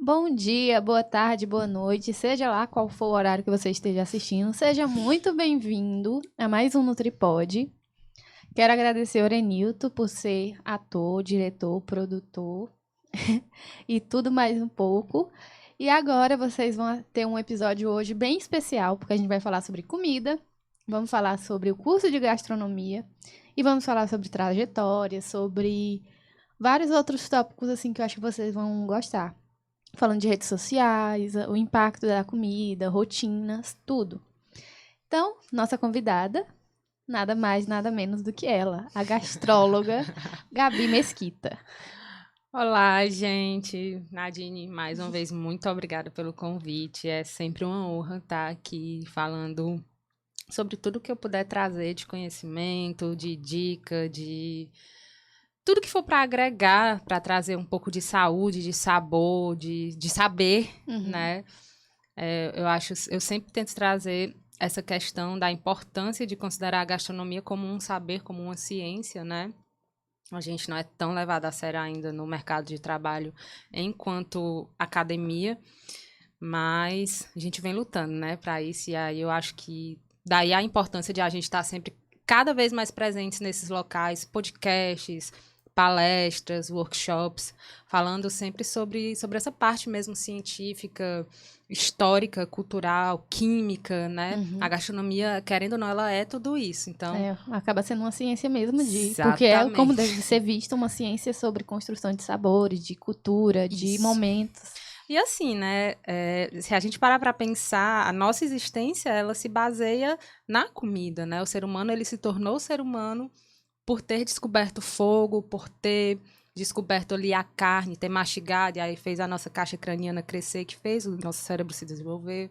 Bom dia, boa tarde, boa noite, seja lá qual for o horário que você esteja assistindo, seja muito bem-vindo a mais um NutriPod. Quero agradecer ao Orenilton por ser ator, diretor, produtor e tudo mais um pouco. E agora vocês vão ter um episódio hoje bem especial, porque a gente vai falar sobre comida, vamos falar sobre o curso de gastronomia e vamos falar sobre trajetória, sobre vários outros tópicos assim que eu acho que vocês vão gostar. Falando de redes sociais, o impacto da comida, rotinas, tudo. Então, nossa convidada, nada mais, nada menos do que ela, a gastróloga Gabi Mesquita. Olá, gente. Nadine, mais uma vez, muito obrigada pelo convite. É sempre uma honra estar aqui falando sobre tudo que eu puder trazer de conhecimento, de dica, de tudo que for para agregar, para trazer um pouco de saúde, de sabor, de saber, né? Eu sempre tento trazer essa questão da importância de considerar a gastronomia como um saber, como uma ciência, né? A gente não é tão levado a sério ainda no mercado de trabalho enquanto academia, mas a gente vem lutando, né, para isso. E aí eu acho que daí a importância de a gente estar sempre cada vez mais presentes nesses locais, podcasts, palestras, workshops, falando sempre sobre essa parte mesmo científica, histórica, cultural, química, né? A gastronomia, querendo ou não, ela é tudo isso. Então, Acaba sendo uma ciência mesmo porque é como deve exatamente. ser vista uma ciência sobre construção de sabores, de cultura, de Isso. momentos. E assim, né, se a gente parar para pensar, a nossa existência, ela se baseia na comida, né? O ser humano, ele se tornou ser humano por ter descoberto fogo, por ter descoberto ali a carne, ter mastigado, e aí fez a nossa caixa craniana crescer, que fez o nosso cérebro se desenvolver.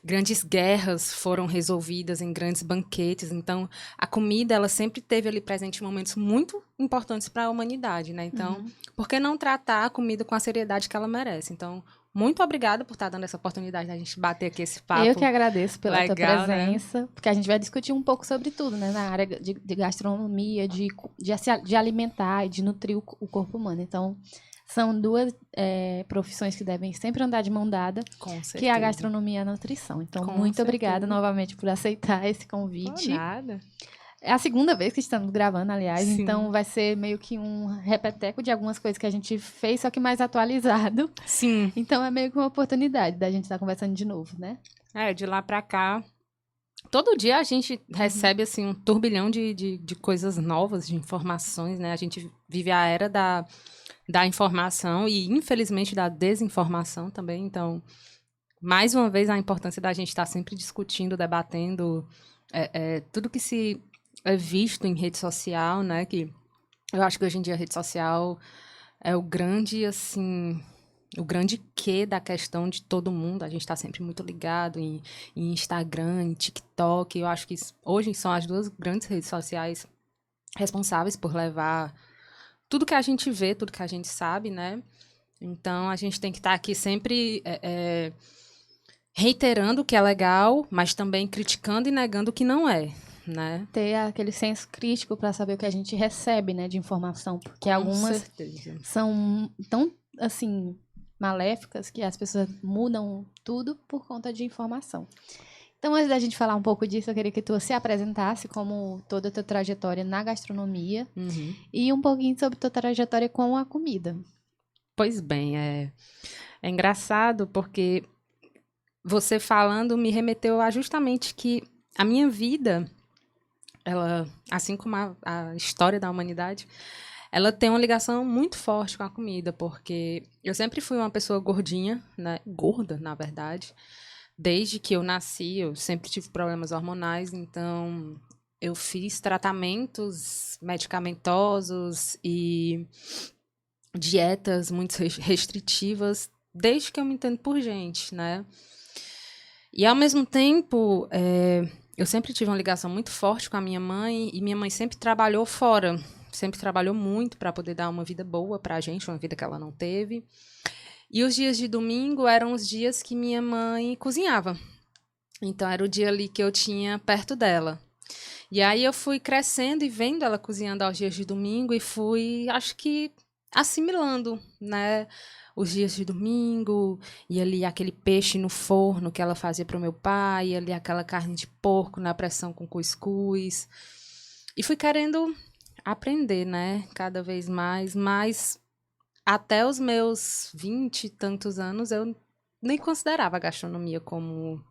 Grandes guerras foram resolvidas em grandes banquetes. Então, a comida, ela sempre teve ali presente em momentos muito importantes para a humanidade, né? Então, por que não tratar a comida com a seriedade que ela merece? Então, muito obrigada por estar dando essa oportunidade da gente bater aqui esse Eu que papo agradeço pela tua legal, né? presença, porque a gente vai discutir um pouco sobre tudo, né? Na área de gastronomia, de alimentar e de nutrir o corpo humano. Então, são duas profissões que devem sempre andar de mão dada, Com que é a certeza. gastronomia e a nutrição. Então, Com muito obrigada certeza. novamente por aceitar esse Por convite. nada. É a segunda vez que estamos gravando, aliás, então Sim. vai ser meio que um repeteco de algumas coisas que a gente fez, só que mais atualizado. Sim. Então, é meio que uma oportunidade da gente estar conversando de novo, né? De lá para cá, todo dia a gente recebe assim um turbilhão de coisas novas, de informações, né? A gente vive a era da informação e, infelizmente, da desinformação também. Então, mais uma vez, a importância da gente estar sempre discutindo, debatendo tudo que se é visto em rede social, né? Que eu acho que hoje em dia a rede social é o grande, assim, o grande quê da questão de todo mundo. A gente está sempre muito ligado em Instagram, em TikTok. Eu acho que hoje são as duas grandes redes sociais responsáveis por levar tudo que a gente vê, tudo que a gente sabe, né? Então, a gente tem que estar aqui sempre reiterando o que é legal, mas também criticando e negando o que não é, né? Ter aquele senso crítico para saber o que a gente recebe, né, de informação, porque Com algumas certeza. são tão assim maléficas que as pessoas mudam tudo por conta de informação. Então, antes da gente falar um pouco disso, eu queria que tu se apresentasse como toda a tua trajetória na gastronomia e um pouquinho sobre tua trajetória com a comida. Pois bem, é engraçado porque você falando me remeteu a justamente que a minha vida, ela, assim como a história da humanidade, ela tem uma ligação muito forte com a comida, porque eu sempre fui uma pessoa gordinha, né? Gorda, na verdade. Desde que eu nasci, eu sempre tive problemas hormonais, então eu fiz tratamentos medicamentosos e dietas muito restritivas desde que eu me entendo por gente, né? E ao mesmo tempo, eu sempre tive uma ligação muito forte com a minha mãe e minha mãe sempre trabalhou fora, sempre trabalhou muito para poder dar uma vida boa para a gente, uma vida que ela não teve. E os dias de domingo eram os dias que minha mãe cozinhava. Então era o dia ali que eu tinha perto dela. E aí eu fui crescendo e vendo ela cozinhando aos dias de domingo e fui, acho que assimilando, né, os dias de domingo, e ali aquele peixe no forno que ela fazia para o meu pai, e ali aquela carne de porco na pressão com cuscuz. E fui querendo aprender, né, cada vez mais, mas até os meus 20 e tantos anos eu nem considerava a gastronomia como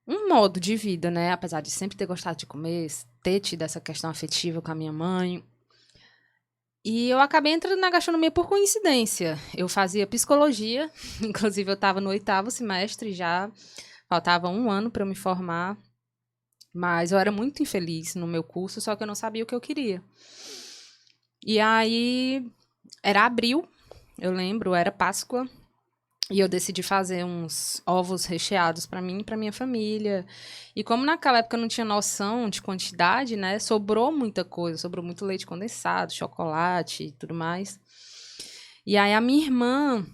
um modo de vida, né? Apesar de sempre ter gostado de comer, ter tido essa questão afetiva com a minha mãe. E eu acabei entrando na gastronomia por coincidência. Eu fazia psicologia, inclusive eu estava no 8º semestre já, faltava um ano para eu me formar, mas eu era muito infeliz no meu curso, só que eu não sabia o que eu queria. E aí, era abril, eu lembro, era Páscoa, e eu decidi fazer uns ovos recheados para mim e para minha família. E como naquela época eu não tinha noção de quantidade, né? Sobrou muita coisa, sobrou muito leite condensado, chocolate e tudo mais. E aí a minha irmã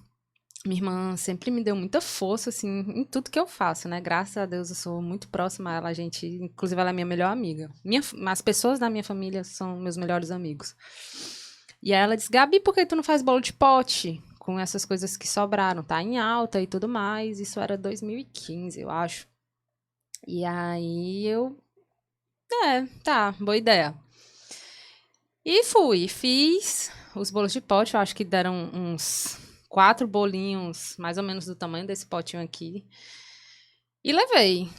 sempre me deu muita força, assim, em tudo que eu faço, né? Graças a Deus eu sou muito próxima a ela, inclusive ela é minha melhor amiga. As pessoas da minha família são meus melhores amigos. E aí ela disse, Gabi, por que tu não faz bolo de pote? Com essas coisas que sobraram, tá em alta e tudo mais. Isso era 2015, eu acho. E aí tá, boa ideia. E fiz os bolos de pote, eu acho que deram uns 4 bolinhos, mais ou menos do tamanho desse potinho aqui. E levei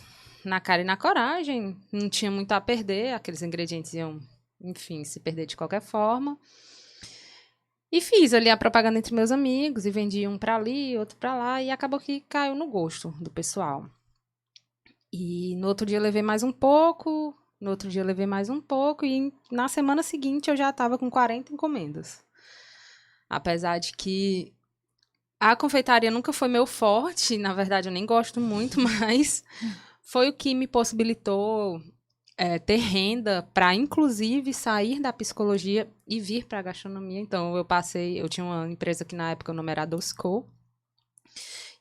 na cara e na coragem, não tinha muito a perder, aqueles ingredientes iam, enfim, se perder de qualquer forma. E fiz ali a propaganda entre meus amigos e vendi um pra ali, outro pra lá, e acabou que caiu no gosto do pessoal. E no outro dia eu levei mais um pouco, no outro dia eu levei mais um pouco, e na semana seguinte eu já estava com 40 encomendas. Apesar de que a confeitaria nunca foi meu forte, na verdade eu nem gosto muito, mas foi o que me possibilitou ter renda para, inclusive, sair da psicologia e vir para a gastronomia. Então, eu tinha uma empresa que na época o nome era Adocicô,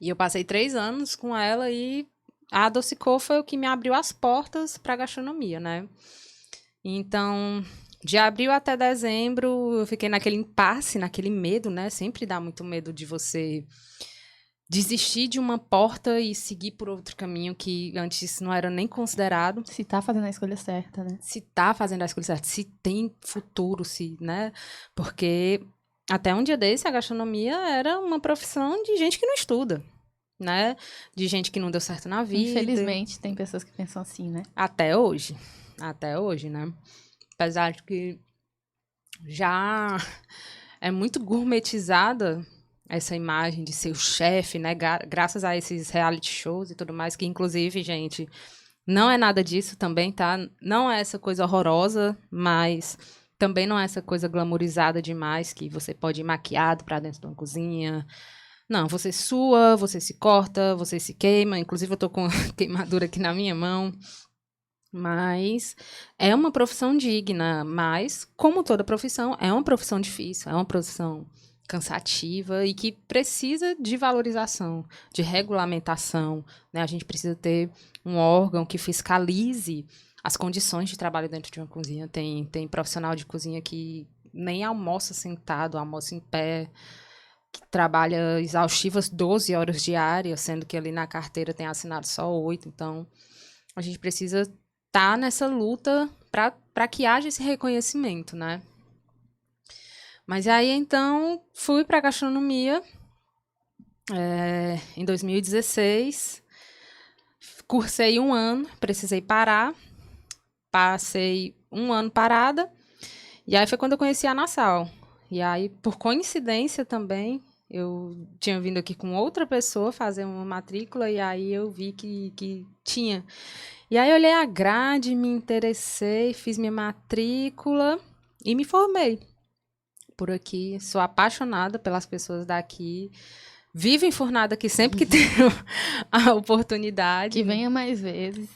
e eu passei 3 anos com ela e a Adocicô foi o que me abriu as portas para a gastronomia, né? Então, de abril até dezembro, eu fiquei naquele impasse, naquele medo, né? Sempre dá muito medo de você desistir de uma porta e seguir por outro caminho que antes não era nem considerado. Se tá fazendo a escolha certa, né? Se tá fazendo a escolha certa, se tem futuro, se, né? Porque até um dia desse a gastronomia era uma profissão de gente que não estuda, né? De gente que não deu certo na vida. Infelizmente, tem pessoas que pensam assim, né? Até hoje, né? Apesar de que já é muito gourmetizada essa imagem de ser o chefe, né? Graças a esses reality shows e tudo mais, que inclusive, gente, não é nada disso também, tá? Não é essa coisa horrorosa, mas também não é essa coisa glamourizada demais, que você pode ir maquiado pra dentro de uma cozinha. Não, você sua, você se corta, você se queima. Inclusive, eu tô com queimadura aqui na minha mão. Mas é uma profissão digna, mas, como toda profissão, é uma profissão difícil, é uma profissão cansativa e que precisa de valorização, de regulamentação, né? A gente precisa ter um órgão que fiscalize as condições de trabalho dentro de uma cozinha. Tem profissional de cozinha que nem almoça sentado, almoça em pé, que trabalha exaustivas 12 horas diárias, sendo que ali na carteira tem assinado só 8. Então, a gente precisa estar nessa luta para que haja esse reconhecimento, né? Mas aí, então, fui para a gastronomia em 2016. Cursei um ano, precisei parar. Passei um ano parada. E aí foi quando eu conheci a Nassau. E aí, por coincidência também, eu tinha vindo aqui com outra pessoa fazer uma matrícula. E aí eu vi que tinha. E aí eu olhei a grade, me interessei, fiz minha matrícula e me formei por aqui. Sou apaixonada pelas pessoas daqui. Vivo enfurnada aqui sempre que tenho a oportunidade. Que venha mais vezes.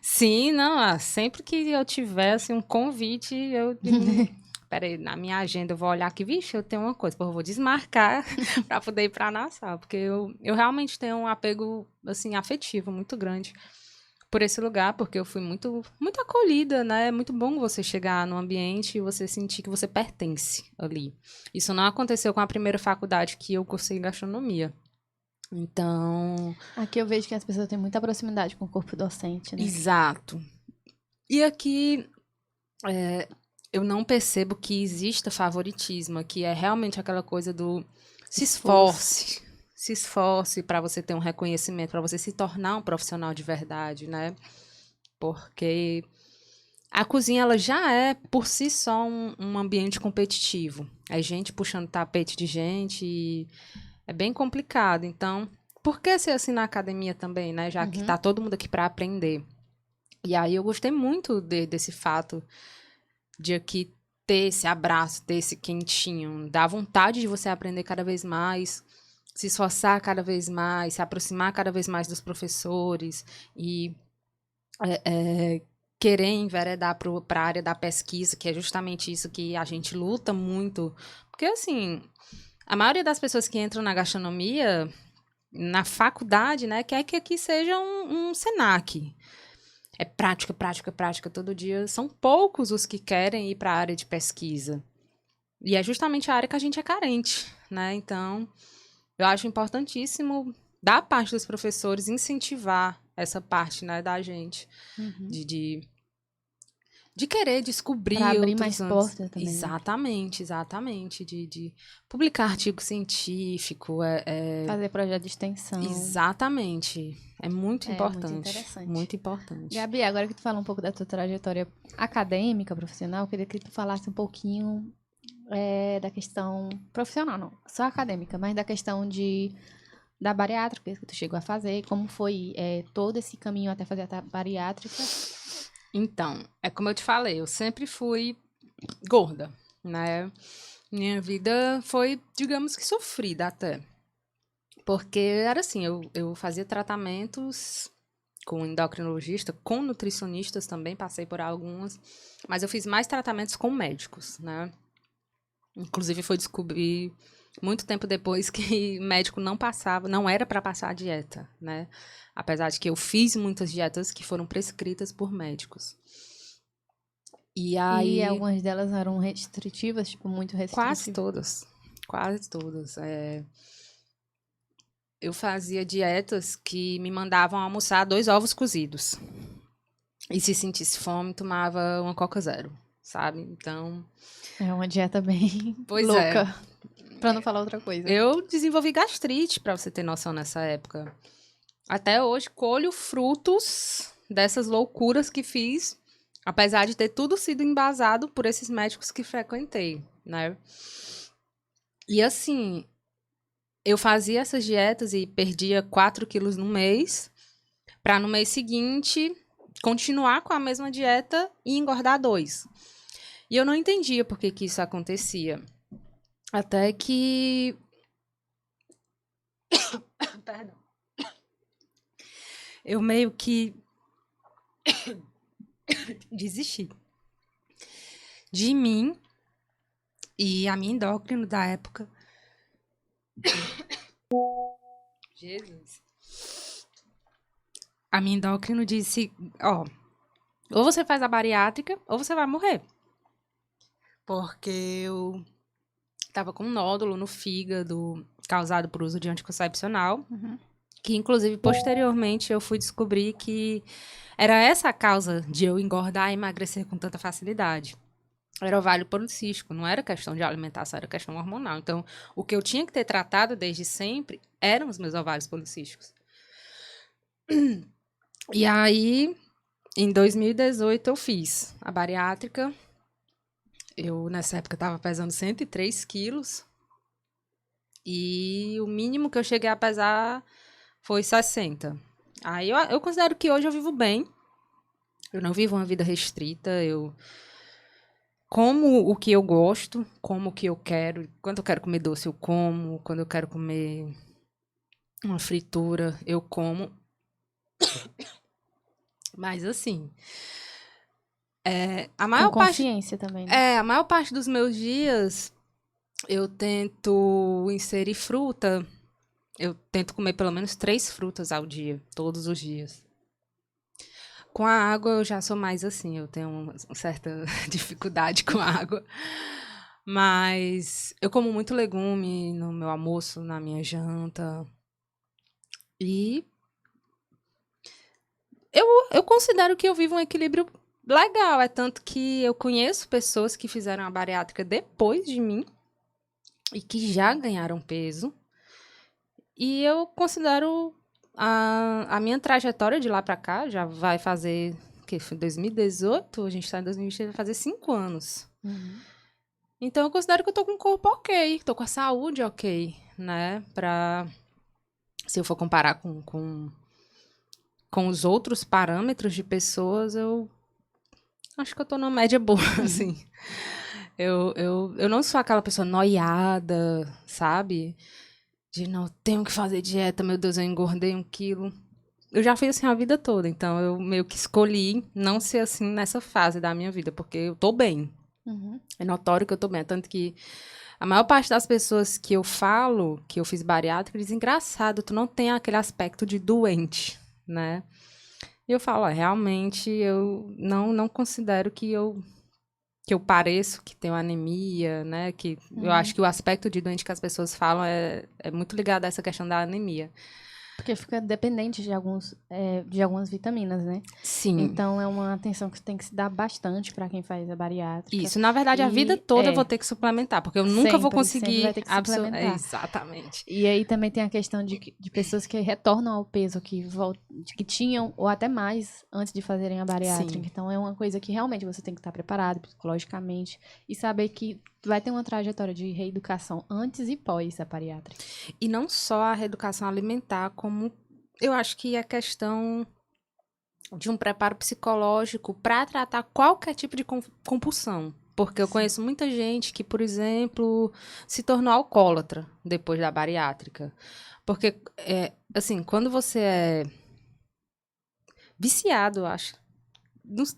Sim, não, sempre que eu tivesse um convite, eu peraí, na minha agenda eu vou olhar aqui, vixe, eu tenho uma coisa, eu vou desmarcar para poder ir para Nassau, porque eu realmente tenho um apego assim afetivo muito grande por esse lugar, porque eu fui muito, muito acolhida, né? É muito bom você chegar no ambiente e você sentir que você pertence ali. Isso não aconteceu com a primeira faculdade que eu cursei gastronomia. Então, Aqui eu vejo que as pessoas têm muita proximidade com o corpo docente, né? exato. E aqui eu não percebo que exista favoritismo, que é realmente aquela coisa do se esforce para você ter um reconhecimento, para você se tornar um profissional de verdade, né? Porque a cozinha ela já é por si só um ambiente competitivo. É gente puxando tapete de gente e é bem complicado. Então, por que ser assim na academia também, né? Já que tá todo mundo aqui para aprender. E aí eu gostei muito desse fato de aqui ter esse abraço, ter esse quentinho, dá vontade de você aprender cada vez mais, se esforçar cada vez mais, se aproximar cada vez mais dos professores e querer enveredar para a área da pesquisa, que é justamente isso que a gente luta muito. Porque, assim, a maioria das pessoas que entram na gastronomia, na faculdade, né, quer que aqui seja um Senac. É prática, prática, prática todo dia. São poucos os que querem ir para a área de pesquisa. E é justamente a área que a gente é carente, né? Então, eu acho importantíssimo, da parte dos professores, incentivar essa parte, né, da gente. De querer Para descobrir abrir outros mais antes. portas também, né? Exatamente, exatamente. De publicar artigo científico. Fazer projeto de extensão. Exatamente. É muito É muito importante. interessante. Muito importante. Gabi, agora que tu fala um pouco da tua trajetória acadêmica, profissional, eu queria que tu falasse um pouquinho da questão profissional, não, só acadêmica, mas da questão da bariátrica que tu chegou a fazer, como foi todo esse caminho até fazer a bariátrica. Então, é como eu te falei, eu sempre fui gorda, né? Minha vida foi, digamos que sofrida até. Porque era assim, eu fazia tratamentos com endocrinologista, com nutricionistas também, passei por algumas, mas eu fiz mais tratamentos com médicos, né? Inclusive foi descobrir muito tempo depois que médico não passava, não era para passar a dieta, né? Apesar de que eu fiz muitas dietas que foram prescritas por médicos. E aí, algumas delas eram restritivas, tipo, muito quase restritivas. todas, quase todas. Eu fazia dietas que me mandavam almoçar 2 ovos cozidos. E se sentisse fome, tomava uma Coca Zero, sabe? Então, É uma dieta bem pois é. louca, pra não falar outra coisa. Eu desenvolvi gastrite, pra você ter noção, nessa época. Até hoje, colho frutos dessas loucuras que fiz, apesar de ter tudo sido embasado por esses médicos que frequentei, né? E assim, eu fazia essas dietas e perdia 4 quilos no mês, para no mês seguinte continuar com a mesma dieta e engordar 2. E eu não entendia por que isso acontecia. Até que. Perdão. Eu meio que desisti de mim e a minha endócrino da época. Jesus. A minha endócrino disse, ó, ou você faz a bariátrica ou você vai morrer. Porque eu tava com um nódulo no fígado causado por uso de anticoncepcional, que inclusive posteriormente eu fui descobrir que era essa a causa de eu engordar e emagrecer com tanta facilidade. Era ovário policístico, não era questão de alimentação, era questão hormonal. Então, o que eu tinha que ter tratado desde sempre eram os meus ovários policísticos. E aí, em 2018, eu fiz a bariátrica. Eu, nessa época, estava pesando 103 quilos. E o mínimo que eu cheguei a pesar foi 60. Aí eu considero que hoje eu vivo bem. Eu não vivo uma vida restrita. Eu como o que eu gosto, como o que eu quero. Quando eu quero comer doce, eu como. Quando eu quero comer uma fritura, eu como. Mas assim, a Com maior parte, consciência também, né? a maior parte dos meus dias eu tento inserir fruta. Eu tento comer pelo menos 3 frutas ao dia, todos os dias. Com a água eu já sou mais assim, eu tenho uma certa dificuldade com a água. Mas eu como muito legume no meu almoço, na minha janta. E eu considero que eu vivo um equilíbrio legal. É tanto que eu conheço pessoas que fizeram a bariátrica depois de mim e que já ganharam peso. E eu considero a minha trajetória de lá pra cá, já vai fazer, que foi 2018, a gente tá em 2020, vai fazer 5 anos. Então eu considero que eu tô com o corpo ok, tô com a saúde ok, né? Se eu for comparar com os outros parâmetros de pessoas, eu acho que eu tô numa média boa, assim. Eu não sou aquela pessoa noiada, sabe? De não, tenho que fazer dieta, meu Deus, eu engordei 1 quilo. Eu já fiz assim a vida toda, então eu meio que escolhi não ser assim nessa fase da minha vida, porque eu tô bem. É notório que eu tô bem. Tanto que a maior parte das pessoas que eu falo que eu fiz bariátrica diz, engraçado, tu não tem aquele aspecto de doente, né? E eu falo, ó, realmente eu não considero que eu pareço que tenho anemia, né? Que eu acho que o aspecto de doente que as pessoas falam é muito ligado a essa questão da anemia. Porque fica dependente de algumas vitaminas, né? Sim. Então, é uma atenção que tem que se dar bastante para quem faz a bariátrica. Isso, na verdade, a vida toda eu vou ter que suplementar, porque eu nunca vou conseguir... Sempre vai ter que suplementar. Exatamente. E aí também tem a questão de pessoas que retornam ao peso que tinham, ou até mais, antes de fazerem a bariátrica. Sim. Então, é uma coisa que realmente você tem que estar preparado psicologicamente e saber que vai ter uma trajetória de reeducação antes e pós a bariátrica. E não só a reeducação alimentar, como eu acho que a questão de um preparo psicológico para tratar qualquer tipo de compulsão. Porque eu conheço muita gente que, por exemplo, se tornou alcoólatra depois da bariátrica. Porque, assim, quando você é viciado, eu acho.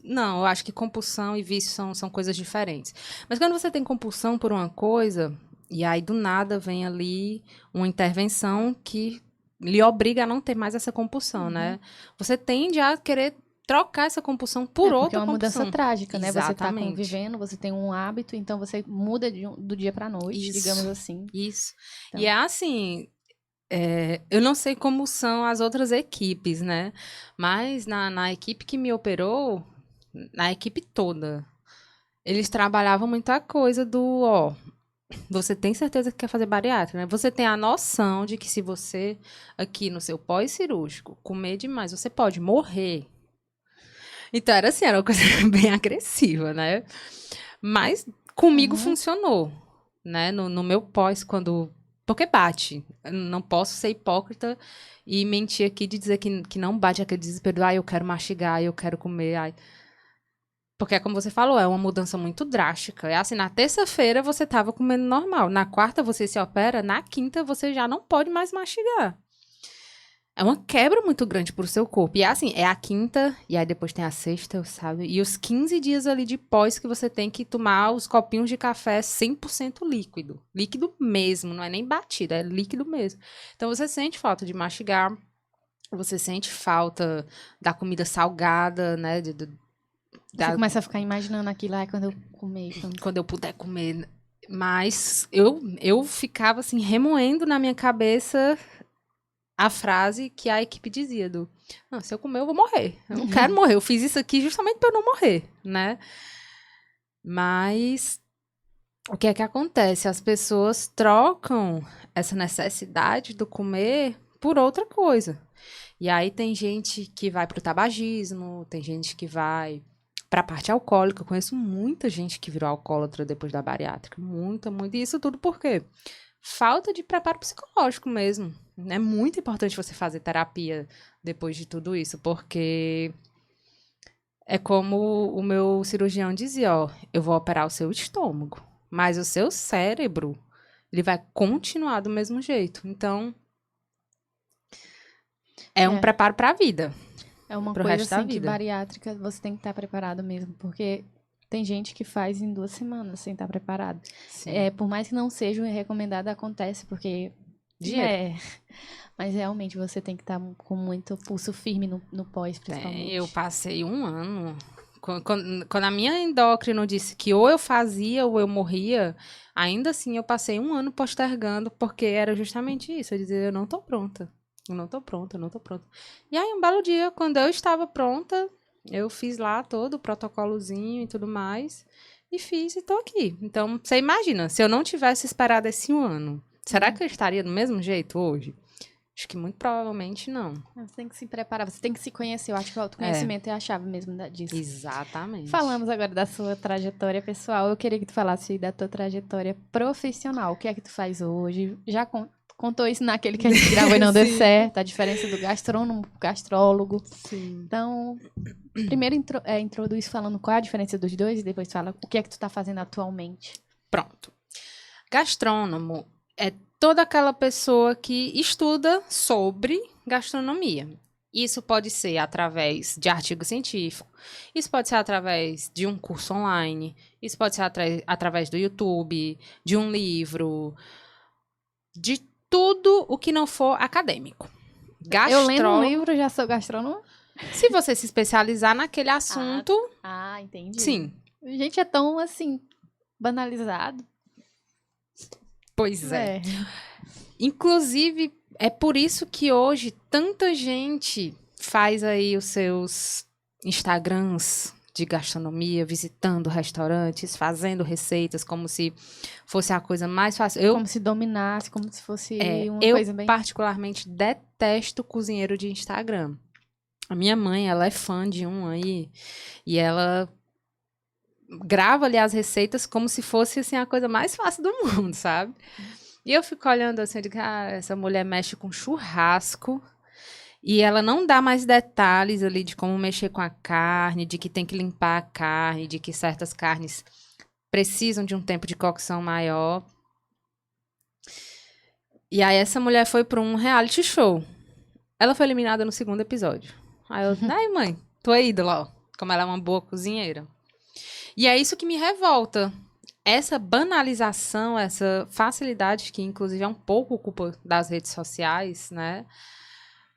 Não, eu acho que compulsão e vício são coisas diferentes. Mas quando você tem compulsão por uma coisa, e aí do nada vem ali uma intervenção que lhe obriga a não ter mais essa compulsão, né? Você tende a querer trocar essa compulsão por outra compulsão. Porque é uma mudança trágica, né? Exatamente. Você tá convivendo, você tem um hábito, então você muda do dia pra noite, digamos assim. Isso. Então. E é assim, eu não sei como são as outras equipes, né? Mas na equipe que me operou, na equipe toda, eles trabalhavam muita coisa do, você tem certeza que quer fazer bariátrica, né? Você tem a noção de que se você, aqui no seu pós-cirúrgico, comer demais, você pode morrer. Então, era assim, era uma coisa bem agressiva, né? Mas comigo funcionou, né? No meu pós, porque bate. Eu não posso ser hipócrita e mentir aqui de dizer que não bate aquele desespero. Eu quero mastigar, eu quero comer. Porque, como você falou, é uma mudança muito drástica. É assim, na terça-feira você estava comendo normal. Na quarta você se opera, na quinta você já não pode mais mastigar. É uma quebra muito grande pro seu corpo. E é assim, é a quinta, e aí depois tem a sexta, sabe? E os 15 dias ali de pós que você tem que tomar os copinhos de café 100% líquido. Líquido mesmo, não é nem batido, é líquido mesmo. Então você sente falta de mastigar, você sente falta da comida salgada, né? Você começa a ficar imaginando aquilo lá quando eu comer. Quando eu puder comer. Mas eu ficava assim, remoendo na minha cabeça a frase que a equipe dizia não, se eu comer eu vou morrer. Eu não quero morrer. Eu fiz isso aqui justamente para eu não morrer, né? Mas o que é que acontece? As pessoas trocam essa necessidade do comer por outra coisa. E aí tem gente que vai pro tabagismo, tem gente que vai pra parte alcoólica. Eu conheço muita gente que virou alcoólatra depois da bariátrica. Muita, muita. E isso tudo por quê? Falta de preparo psicológico mesmo. É muito importante você fazer terapia depois de tudo isso, porque é como o meu cirurgião dizia, eu vou operar o seu estômago, mas o seu cérebro, ele vai continuar do mesmo jeito. Então, é um preparo para a vida. É uma coisa assim que bariátrica você tem que estar preparado mesmo, porque tem gente que faz em 2 semanas sem estar preparado. Por mais que não seja recomendado, acontece, porque É, mas realmente você tem que estar com muito pulso firme no pós, principalmente. Eu passei um ano. Quando a minha endócrino disse que ou eu fazia ou eu morria, ainda assim eu passei um ano postergando, porque era justamente isso. Eu dizia, eu não tô pronta. Eu não tô pronta, eu não tô pronta. E aí, um belo dia, quando eu estava pronta, eu fiz lá todo o protocolozinho e tudo mais. E fiz e tô aqui. Então, você imagina, se eu não tivesse esperado esse um ano, será que eu estaria do mesmo jeito hoje? Acho que muito provavelmente não. Você tem que se preparar, você tem que se conhecer. Eu acho que o autoconhecimento é a chave mesmo disso. Exatamente. Falamos agora da sua trajetória pessoal. Eu queria que tu falasse da tua trajetória profissional. O que é que tu faz hoje? Já contou isso naquele que a gente gravou e não deu certo. A diferença do gastrônomo pro gastrólogo. Sim. Então, primeiro introduz falando qual é a diferença dos dois e depois fala o que é que tu tá fazendo atualmente. Pronto. Gastrônomo é toda aquela pessoa que estuda sobre gastronomia. Isso pode ser através de artigo científico, isso pode ser através de um curso online, isso pode ser através do YouTube, de um livro, de tudo o que não for acadêmico. Eu lendo um livro já sou gastrônoma? Se você se especializar naquele assunto... entendi. Sim. Gente, é tão, assim, banalizado. Pois é. Inclusive, é por isso que hoje tanta gente faz aí os seus Instagrams de gastronomia, visitando restaurantes, fazendo receitas, como se fosse a coisa mais fácil. Como se dominasse, como se fosse uma coisa bem... Eu particularmente detesto cozinheiro de Instagram. A minha mãe, ela é fã de um aí, e ela grava ali as receitas como se fosse assim, a coisa mais fácil do mundo, sabe? E eu fico olhando assim, eu digo, essa mulher mexe com churrasco e ela não dá mais detalhes ali de como mexer com a carne, de que tem que limpar a carne, de que certas carnes precisam de um tempo de cocção maior. E aí essa mulher foi para um reality show. Ela foi eliminada no segundo episódio. Aí eu, mãe, tua ídola, ó, como ela é uma boa cozinheira. E é isso que me revolta. Essa banalização, essa facilidade, que inclusive é um pouco culpa das redes sociais, né?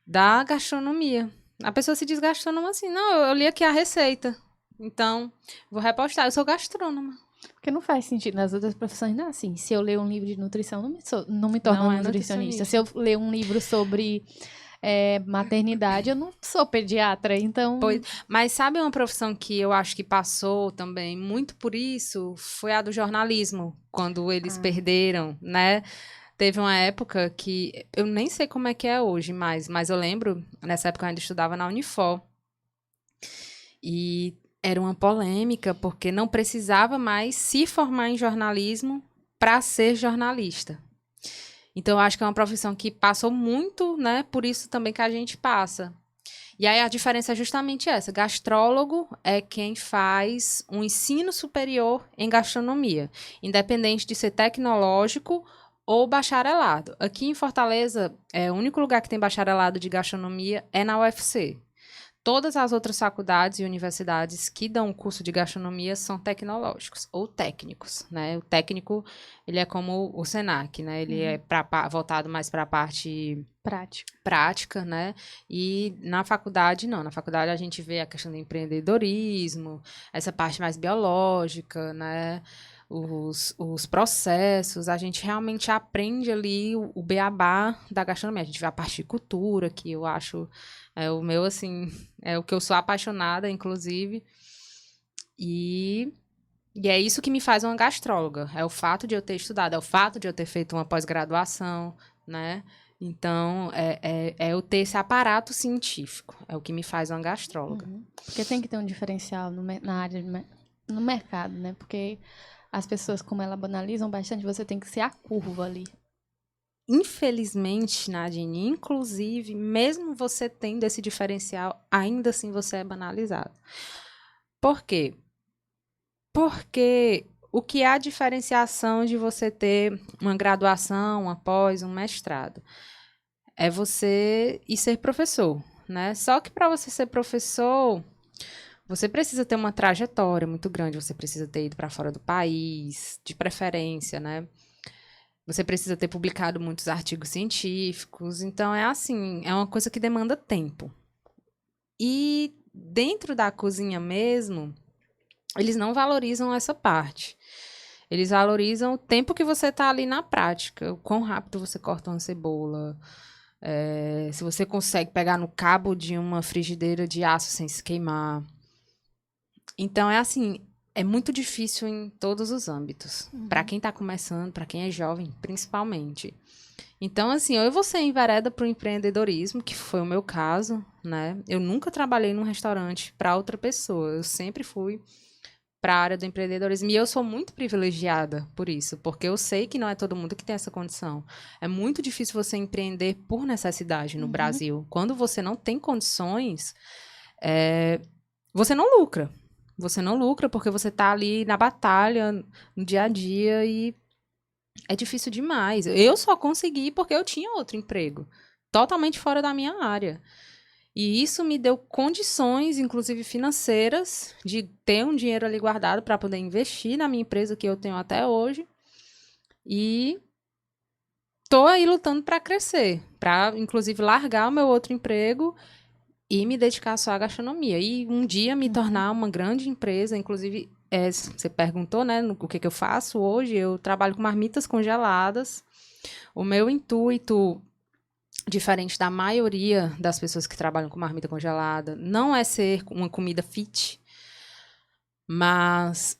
Da gastronomia. A pessoa se diz gastrônoma assim, não, eu li aqui a receita. Então, vou repostar, eu sou gastrônoma. Porque não faz sentido nas outras profissões, não é assim. Se eu ler um livro de nutrição, não me torno nutricionista. Se eu ler um livro sobre maternidade, eu não sou pediatra, então... Mas sabe uma profissão que eu acho que passou também muito por isso? Foi a do jornalismo, quando eles perderam, né? Teve uma época que, eu nem sei como é que é hoje mais, mas eu lembro, nessa época eu ainda estudava na Unifor, e era uma polêmica, porque não precisava mais se formar em jornalismo para ser jornalista. Então, eu acho que é uma profissão que passou muito, né? Por isso também que a gente passa. E aí a diferença é justamente essa. Gastrólogo é quem faz um ensino superior em gastronomia, independente de ser tecnológico ou bacharelado. Aqui em Fortaleza, o único lugar que tem bacharelado de gastronomia é na UFC. Todas as outras faculdades e universidades que dão o curso de gastronomia são tecnológicos ou técnicos, né? O técnico, ele é como o Senac, né? Ele é voltado mais para a parte prática, né? E na faculdade, não. Na faculdade a gente vê a questão do empreendedorismo, essa parte mais biológica, né? Os processos, a gente realmente aprende ali o beabá da gastronomia. A gente vê a parte de cultura, que eu acho... o meu, assim, é o que eu sou apaixonada, inclusive. E é isso que me faz uma gastróloga. É o fato de eu ter estudado, é o fato de eu ter feito uma pós-graduação, né? Então, é eu ter esse aparato científico. É o que me faz uma gastróloga. Porque tem que ter um diferencial na área, no mercado, né? Porque as pessoas, como ela banalizam bastante, você tem que ser a curva ali. Infelizmente, Nadine, inclusive, mesmo você tendo esse diferencial, ainda assim você é banalizado. Por quê? Porque o que é a diferenciação de você ter uma graduação, uma pós, um mestrado? É você ir ser professor, né? Só que para você ser professor, você precisa ter uma trajetória muito grande, você precisa ter ido para fora do país, de preferência, né? você precisa ter publicado muitos artigos científicos. Então, é assim, é uma coisa que demanda tempo. E dentro da cozinha mesmo, eles não valorizam essa parte. Eles valorizam o tempo que você está ali na prática, o quão rápido você corta uma cebola, se você consegue pegar no cabo de uma frigideira de aço sem se queimar. Então, é assim, é muito difícil em todos os âmbitos. Para quem está começando, para quem é jovem, principalmente. Então, assim, ou você envereda para o empreendedorismo, que foi o meu caso, né? Eu nunca trabalhei num restaurante para outra pessoa. Eu sempre fui para a área do empreendedorismo. E eu sou muito privilegiada por isso, porque eu sei que não é todo mundo que tem essa condição. É muito difícil você empreender por necessidade no Brasil. Quando você não tem condições, você não lucra. Você não lucra porque você está ali na batalha, no dia a dia, e é difícil demais. Eu só consegui porque eu tinha outro emprego, totalmente fora da minha área. E isso me deu condições, inclusive financeiras, de ter um dinheiro ali guardado para poder investir na minha empresa que eu tenho até hoje. E tô aí lutando para crescer, para inclusive largar o meu outro emprego e me dedicar só à gastronomia. E um dia me tornar uma grande empresa, inclusive, você perguntou, né, o que eu faço hoje. Eu trabalho com marmitas congeladas. O meu intuito, diferente da maioria das pessoas que trabalham com marmita congelada, não é ser uma comida fit, mas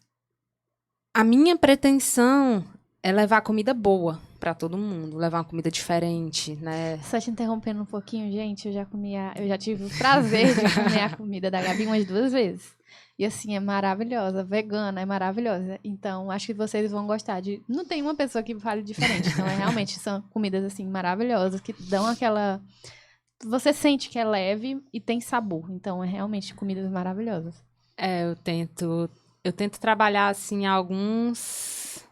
a minha pretensão é levar comida boa para todo mundo, levar uma comida diferente, né? Só te interrompendo um pouquinho, gente, eu já tive o prazer de comer a comida da Gabi umas 2 vezes. E assim, é maravilhosa, vegana, é maravilhosa. Então, acho que vocês vão gostar de... Não tem uma pessoa que fale diferente, então realmente são comidas assim maravilhosas, que dão aquela... Você sente que é leve e tem sabor. Então, é realmente comidas maravilhosas. Eu tento trabalhar assim alguns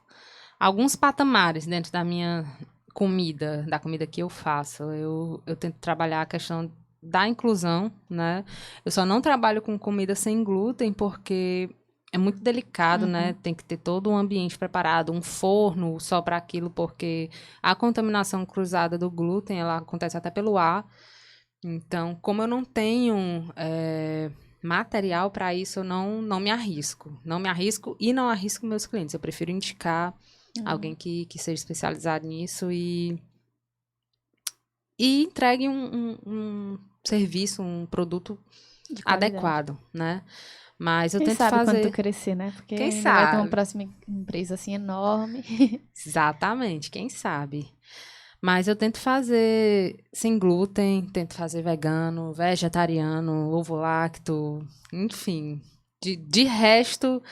patamares dentro da minha comida, da comida que eu faço. Eu tento trabalhar a questão da inclusão, né? Eu só não trabalho com comida sem glúten porque é muito delicado, né? Tem que ter todo um ambiente preparado, um forno só para aquilo, porque a contaminação cruzada do glúten, ela acontece até pelo ar. Então, como eu não tenho material para isso, eu não me arrisco. Não me arrisco e não arrisco meus clientes. Eu prefiro indicar alguém que seja especializado nisso e entregue um serviço, um produto adequado, né? Mas eu Quem tento sabe fazer... quando tu crescer, né? Porque Quem ainda vai ter uma sabe? próxima empresa assim enorme. Exatamente, quem sabe? Mas eu tento fazer sem glúten, tento fazer vegano, vegetariano, ovo-lacto, enfim. De resto,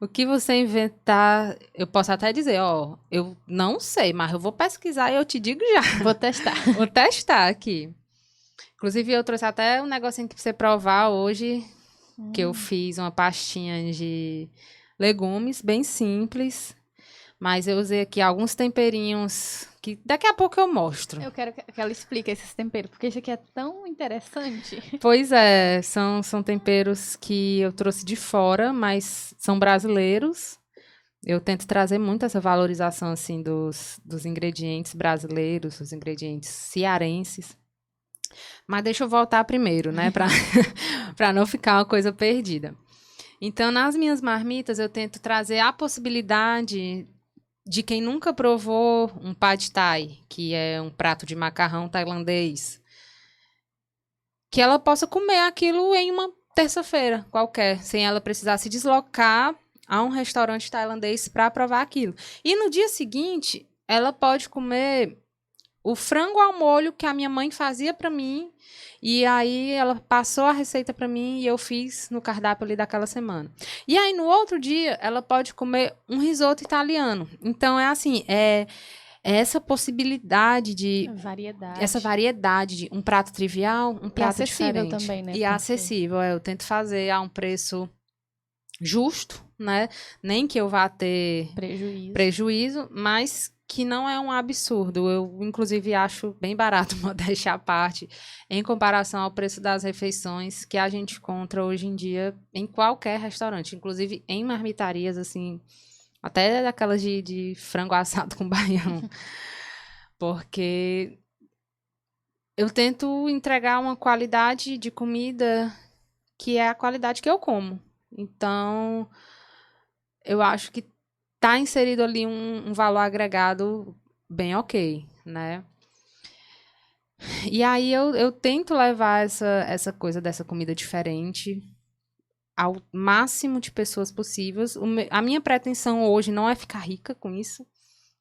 o que você inventar, eu posso até dizer, ó, eu não sei, mas eu vou pesquisar e eu te digo já. Vou testar. Vou testar aqui. Inclusive, eu trouxe até um negocinho pra você provar hoje, que eu fiz uma pastinha de legumes, bem simples. Mas eu usei aqui alguns temperinhos que daqui a pouco eu mostro. Eu quero que ela explique esses temperos, porque isso aqui é tão interessante. Pois é, são temperos que eu trouxe de fora, mas são brasileiros. Eu tento trazer muito essa valorização assim dos ingredientes brasileiros, dos ingredientes cearenses. Mas deixa eu voltar primeiro, né, para não ficar uma coisa perdida. Então, nas minhas marmitas, eu tento trazer a possibilidade de quem nunca provou um pad thai, que é um prato de macarrão tailandês, que ela possa comer aquilo em uma terça-feira qualquer, sem ela precisar se deslocar a um restaurante tailandês para provar aquilo. E no dia seguinte, ela pode comer o frango ao molho que a minha mãe fazia para mim, e aí ela passou a receita para mim e eu fiz no cardápio ali daquela semana. E aí no outro dia ela pode comer um risoto italiano. Então é assim, essa possibilidade de essa variedade de um prato trivial, um prato diferente também, né? E acessível. Eu tento fazer a um preço justo, né? Nem que eu vá ter prejuízo, mas que não é um absurdo. Eu, inclusive, acho bem barato, modéstia à parte, em comparação ao preço das refeições que a gente encontra hoje em dia em qualquer restaurante, inclusive em marmitarias, assim, Até daquelas de frango assado com baião. Porque eu tento entregar uma qualidade de comida que é a qualidade que eu como. Então, eu acho que tá inserido ali um valor agregado bem ok, né? E aí eu tento levar essa coisa dessa comida diferente ao máximo de pessoas possíveis. A minha pretensão hoje não é ficar rica com isso,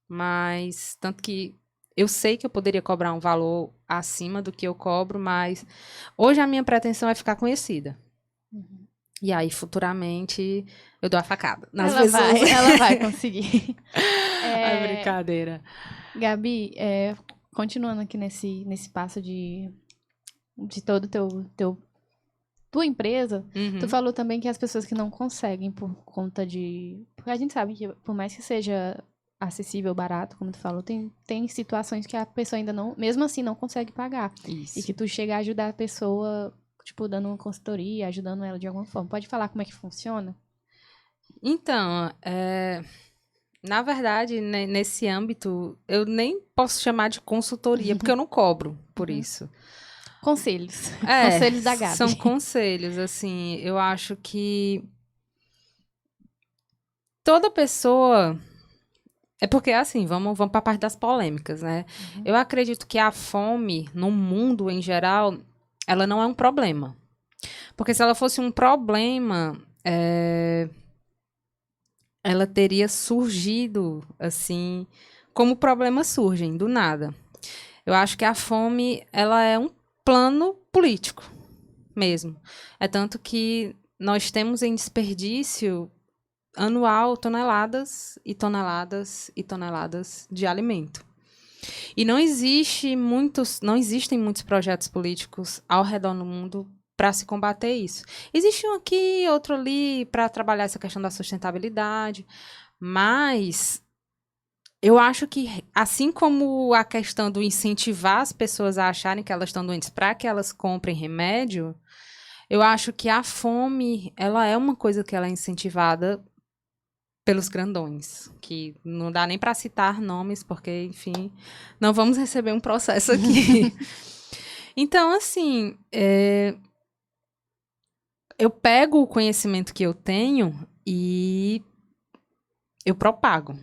mas tanto que eu sei que eu poderia cobrar um valor acima do que eu cobro, mas hoje a minha pretensão é ficar conhecida. E aí, futuramente, eu dou a facada nas pessoas. Ela vai conseguir. É brincadeira. Gabi, continuando aqui nesse passo de todo tua empresa, tu falou também que as pessoas que não conseguem por conta de... Porque a gente sabe que por mais que seja acessível, barato, como tu falou, tem situações que a pessoa ainda não, mesmo assim, não consegue pagar. Isso. E que tu chega a ajudar a pessoa, tipo, dando uma consultoria, ajudando ela de alguma forma. Pode falar como é que funciona? Então, na verdade, nesse âmbito, eu nem posso chamar de consultoria, porque eu não cobro por isso. Conselhos. Conselhos da Gabi. São conselhos, assim, eu acho que toda pessoa... É porque, assim, vamos para a parte das polêmicas, né? Eu acredito que a fome, no mundo em geral, ela não é um problema. Porque se ela fosse um problema, ela teria surgido, assim, como problemas surgem, do nada. Eu acho que a fome, ela é um plano político, mesmo. É tanto que nós temos em desperdício anual toneladas e toneladas e toneladas de alimento. E não existem muitos projetos políticos ao redor do mundo para se combater isso. Existe um aqui, outro ali, para trabalhar essa questão da sustentabilidade, mas eu acho que, assim como a questão do incentivar as pessoas a acharem que elas estão doentes para que elas comprem remédio, eu acho que a fome, ela é uma coisa que ela é incentivada pelos grandões, que não dá nem para citar nomes, porque, enfim, não vamos receber um processo aqui. Então, assim, eu pego o conhecimento que eu tenho e eu propago.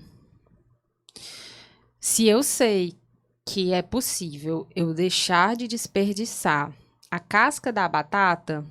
Se eu sei que é possível eu deixar de desperdiçar a casca da batata,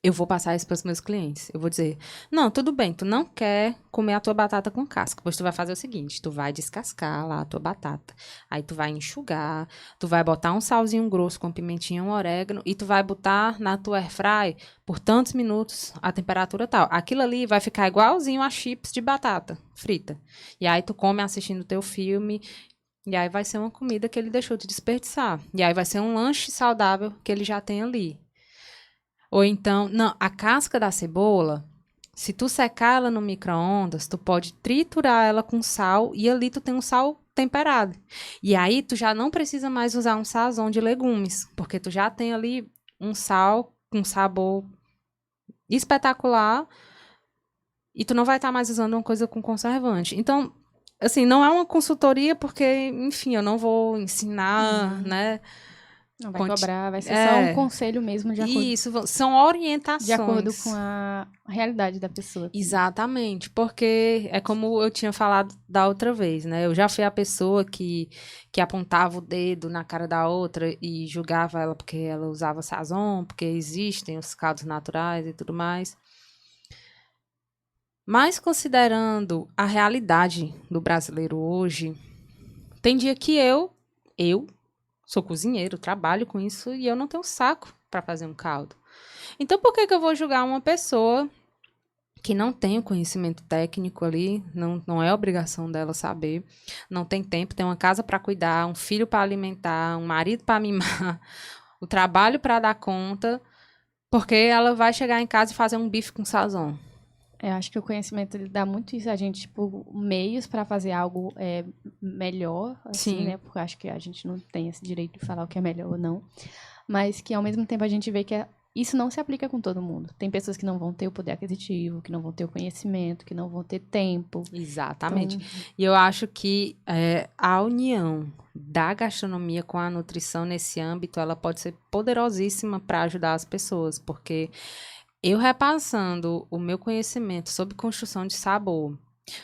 eu vou passar isso para os meus clientes. Eu vou dizer, não, tudo bem, tu não quer comer a tua batata com casca, pois tu vai fazer o seguinte, tu vai descascar lá a tua batata, aí tu vai enxugar, tu vai botar um salzinho grosso com pimentinha, um orégano, e tu vai botar na tua airfry por tantos minutos a temperatura tal. Aquilo ali vai ficar igualzinho a chips de batata frita. E aí tu come assistindo o teu filme, e aí vai ser uma comida que ele deixou de desperdiçar. E aí vai ser um lanche saudável que ele já tem ali. Ou então, não, a casca da cebola, se tu secar ela no micro-ondas, tu pode triturar ela com sal e ali tu tem um sal temperado. E aí tu já não precisa mais usar um sazon de legumes, porque tu já tem ali um sal com sabor espetacular e tu não vai estar mais usando uma coisa com conservante. Então, assim, não é uma consultoria porque, enfim, eu não vou ensinar, né? Não vai cobrar, vai ser só um conselho mesmo de acordo. Isso, são orientações. De acordo com a realidade da pessoa. Exatamente, porque é como eu tinha falado da outra vez, né? Eu já fui a pessoa que apontava o dedo na cara da outra e julgava ela porque ela usava sazon, porque existem os caldos naturais e tudo mais. Mas considerando a realidade do brasileiro hoje, tem dia que eu sou cozinheiro, trabalho com isso e eu não tenho saco para fazer um caldo. Então, por que eu vou julgar uma pessoa que não tem o conhecimento técnico ali, não é obrigação dela saber, não tem tempo, tem uma casa para cuidar, um filho para alimentar, um marido para mimar, o trabalho para dar conta, porque ela vai chegar em casa e fazer um bife com sazon. Eu acho que o conhecimento ele dá muito isso a gente, tipo, meios para fazer algo melhor, assim, né? Porque eu acho que a gente não tem esse direito de falar o que é melhor ou não. Mas que, ao mesmo tempo, a gente vê que isso não se aplica com todo mundo. Tem pessoas que não vão ter o poder aquisitivo, que não vão ter o conhecimento, que não vão ter tempo. Exatamente. Então, E eu acho que a união da gastronomia com a nutrição nesse âmbito, ela pode ser poderosíssima para ajudar as pessoas, porque eu repassando o meu conhecimento sobre construção de sabor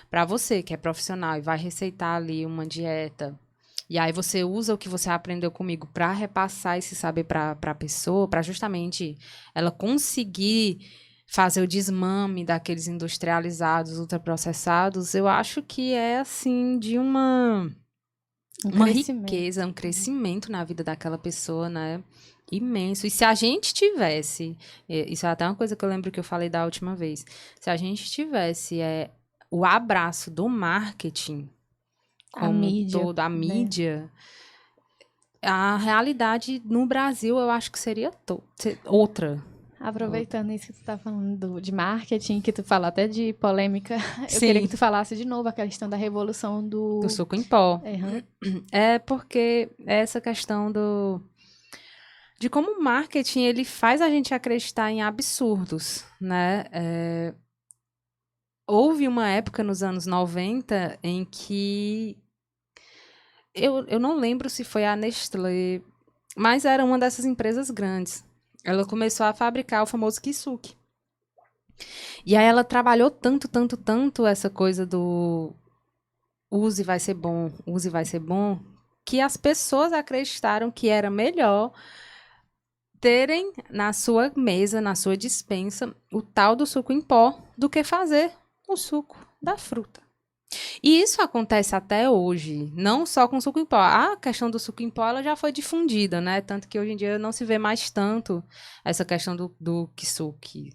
para você que é profissional e vai receitar ali uma dieta, e aí você usa o que você aprendeu comigo para repassar esse saber para a pessoa, para justamente ela conseguir fazer o desmame daqueles industrializados, ultraprocessados, eu acho que é assim de uma riqueza, um crescimento na vida daquela pessoa, né? Imenso. E se a gente tivesse, isso é até uma coisa que eu lembro que eu falei da última vez, se a gente tivesse o abraço do marketing como todo, a mídia, a realidade no Brasil eu acho que seria outra. Aproveitando isso que tu tá falando de marketing, que tu falou até de polêmica, eu queria que tu falasse de novo a questão da revolução do suco em pó. Uhum. É porque essa questão de como o marketing ele faz a gente acreditar em absurdos, né? Houve uma época nos anos 90 em que eu não lembro se foi a Nestlé, mas era uma dessas empresas grandes. Ela começou a fabricar o famoso kisuke. E aí ela trabalhou tanto essa coisa do use vai ser bom, que as pessoas acreditaram que era melhor terem na sua mesa, na sua despensa, o tal do suco em pó do que fazer o suco da fruta. E isso acontece até hoje, não só com suco em pó. A questão do suco em pó ela já foi difundida, né? Tanto que hoje em dia não se vê mais tanto essa questão do kisuke.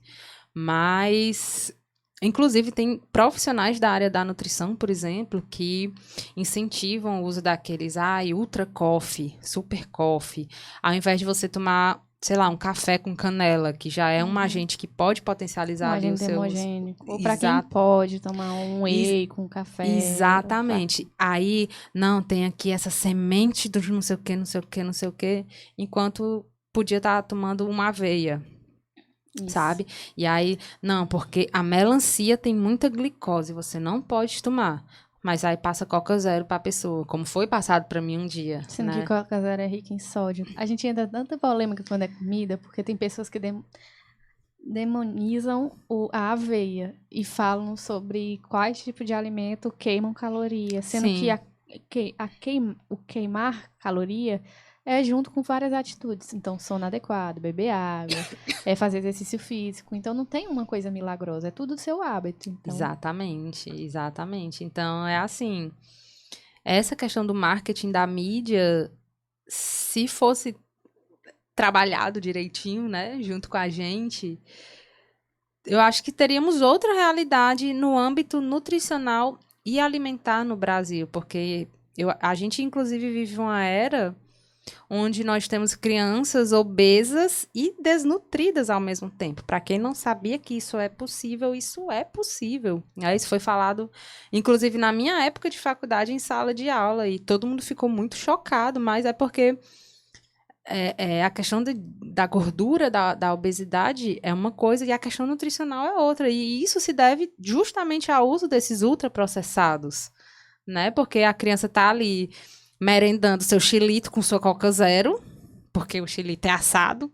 Mas, inclusive, tem profissionais da área da nutrição, por exemplo, que incentivam o uso daqueles ultra coffee, super coffee, ao invés de você tomar, sei lá, um café com canela, que já é um agente que pode potencializar ali os seus... hemogênico. Ou para quem pode tomar um whey com café. Exatamente. Aí, não, tem aqui essa semente do não sei o que, não sei o que, não sei o que, enquanto podia estar tomando uma aveia. Isso. Sabe? E aí, não, porque a melancia tem muita glicose, você não pode tomar. Mas aí passa Coca Zero pra pessoa, como foi passado pra mim um dia. Sendo né? que Coca Zero é rica em sódio. A gente entra tanta polêmica quando é comida, porque tem pessoas que demonizam a aveia e falam sobre quais tipos de alimento queimam calorias. Sendo que o queimar caloria é junto com várias atitudes. Então, sono adequado, beber água, fazer exercício físico. Então, não tem uma coisa milagrosa, é tudo do seu hábito. Então... Exatamente. Então, é assim, essa questão do marketing da mídia, se fosse trabalhado direitinho, né, junto com a gente, eu acho que teríamos outra realidade no âmbito nutricional e alimentar no Brasil, porque a gente, inclusive, vive uma era onde nós temos crianças obesas e desnutridas ao mesmo tempo. Para quem não sabia que isso é possível, isso é possível. Isso foi falado, inclusive, na minha época de faculdade, em sala de aula, e todo mundo ficou muito chocado, mas é porque a questão da gordura, da obesidade é uma coisa e a questão nutricional é outra. E isso se deve justamente ao uso desses ultraprocessados, né? Porque a criança está ali merendando seu xilito com sua Coca Zero, porque o xilito é assado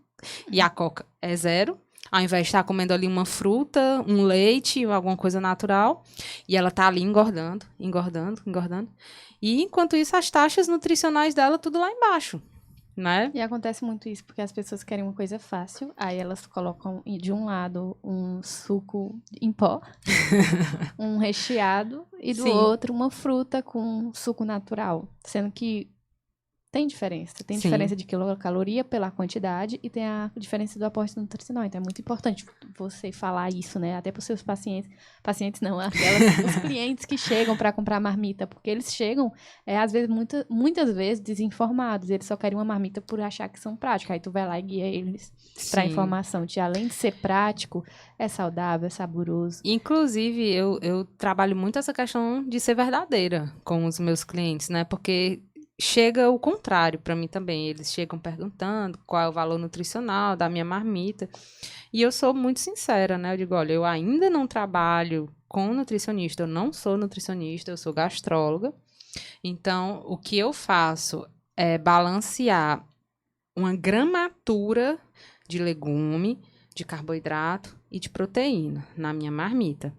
e a Coca é zero, ao invés de estar comendo ali uma fruta, um leite, alguma coisa natural, e ela está ali engordando. E, enquanto isso, as taxas nutricionais dela tudo lá embaixo. Né? E acontece muito isso, porque as pessoas querem uma coisa fácil, aí elas colocam de um lado um suco em pó, um recheado, e do outro uma fruta com suco natural. Sendo que tem diferença. Tem diferença de quilocaloria pela quantidade e tem a diferença do aporte nutricional. Então é muito importante você falar isso, né? Até para os seus pacientes. Pacientes não, os clientes que chegam para comprar marmita. Porque eles chegam, às vezes, muitas vezes, desinformados. Eles só querem uma marmita por achar que são práticos. Aí tu vai lá e guia eles para a informação. De, além de ser prático, é saudável, é saboroso. Inclusive, eu trabalho muito essa questão de ser verdadeira com os meus clientes, né? Porque chega o contrário para mim também. Eles chegam perguntando qual é o valor nutricional da minha marmita. E eu sou muito sincera, né? Eu digo, olha, eu ainda não trabalho com nutricionista, eu não sou nutricionista, eu sou gastróloga. Então, o que eu faço é balancear uma gramatura de legume, de carboidrato e de proteína na minha marmita.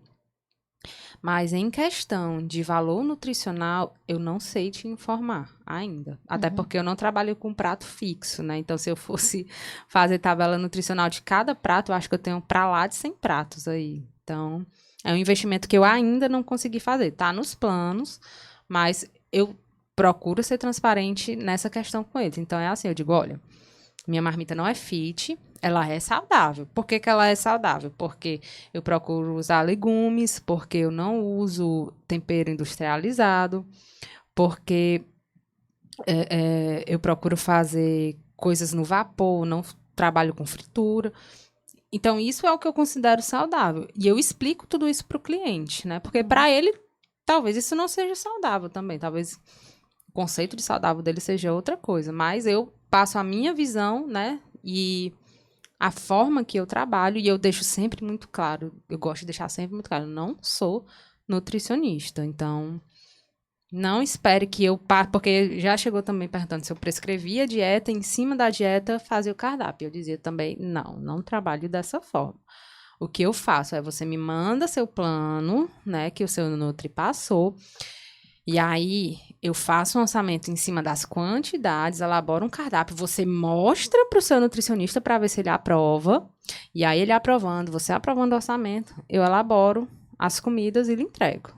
Mas em questão de valor nutricional, eu não sei te informar ainda. Até porque eu não trabalho com prato fixo, né? Então, se eu fosse fazer tabela nutricional de cada prato, eu acho que eu tenho pra lá de 100 pratos aí. Então, é um investimento que eu ainda não consegui fazer. Tá nos planos, mas eu procuro ser transparente nessa questão com eles. Então, é assim, eu digo, olha, minha marmita não é fit, ela é saudável. Por que ela é saudável? Porque eu procuro usar legumes, porque eu não uso tempero industrializado, porque eu procuro fazer coisas no vapor, não trabalho com fritura. Então, isso é o que eu considero saudável. E eu explico tudo isso para o cliente, né? Porque para ele, talvez isso não seja saudável também. Talvez o conceito de saudável dele seja outra coisa. Mas eu passo a minha visão, né? E a forma que eu trabalho, e eu deixo sempre muito claro, eu gosto de deixar sempre muito claro, eu não sou nutricionista, então não espere que eu porque já chegou também perguntando se eu prescrevia dieta, em cima da dieta fazia o cardápio, eu dizia também, não trabalho dessa forma. O que eu faço é, você me manda seu plano, né, que o seu Nutri passou, e aí eu faço um orçamento em cima das quantidades, elaboro um cardápio, você mostra para o seu nutricionista para ver se ele aprova. E aí ele aprovando, você aprovando o orçamento, eu elaboro as comidas e lhe entrego.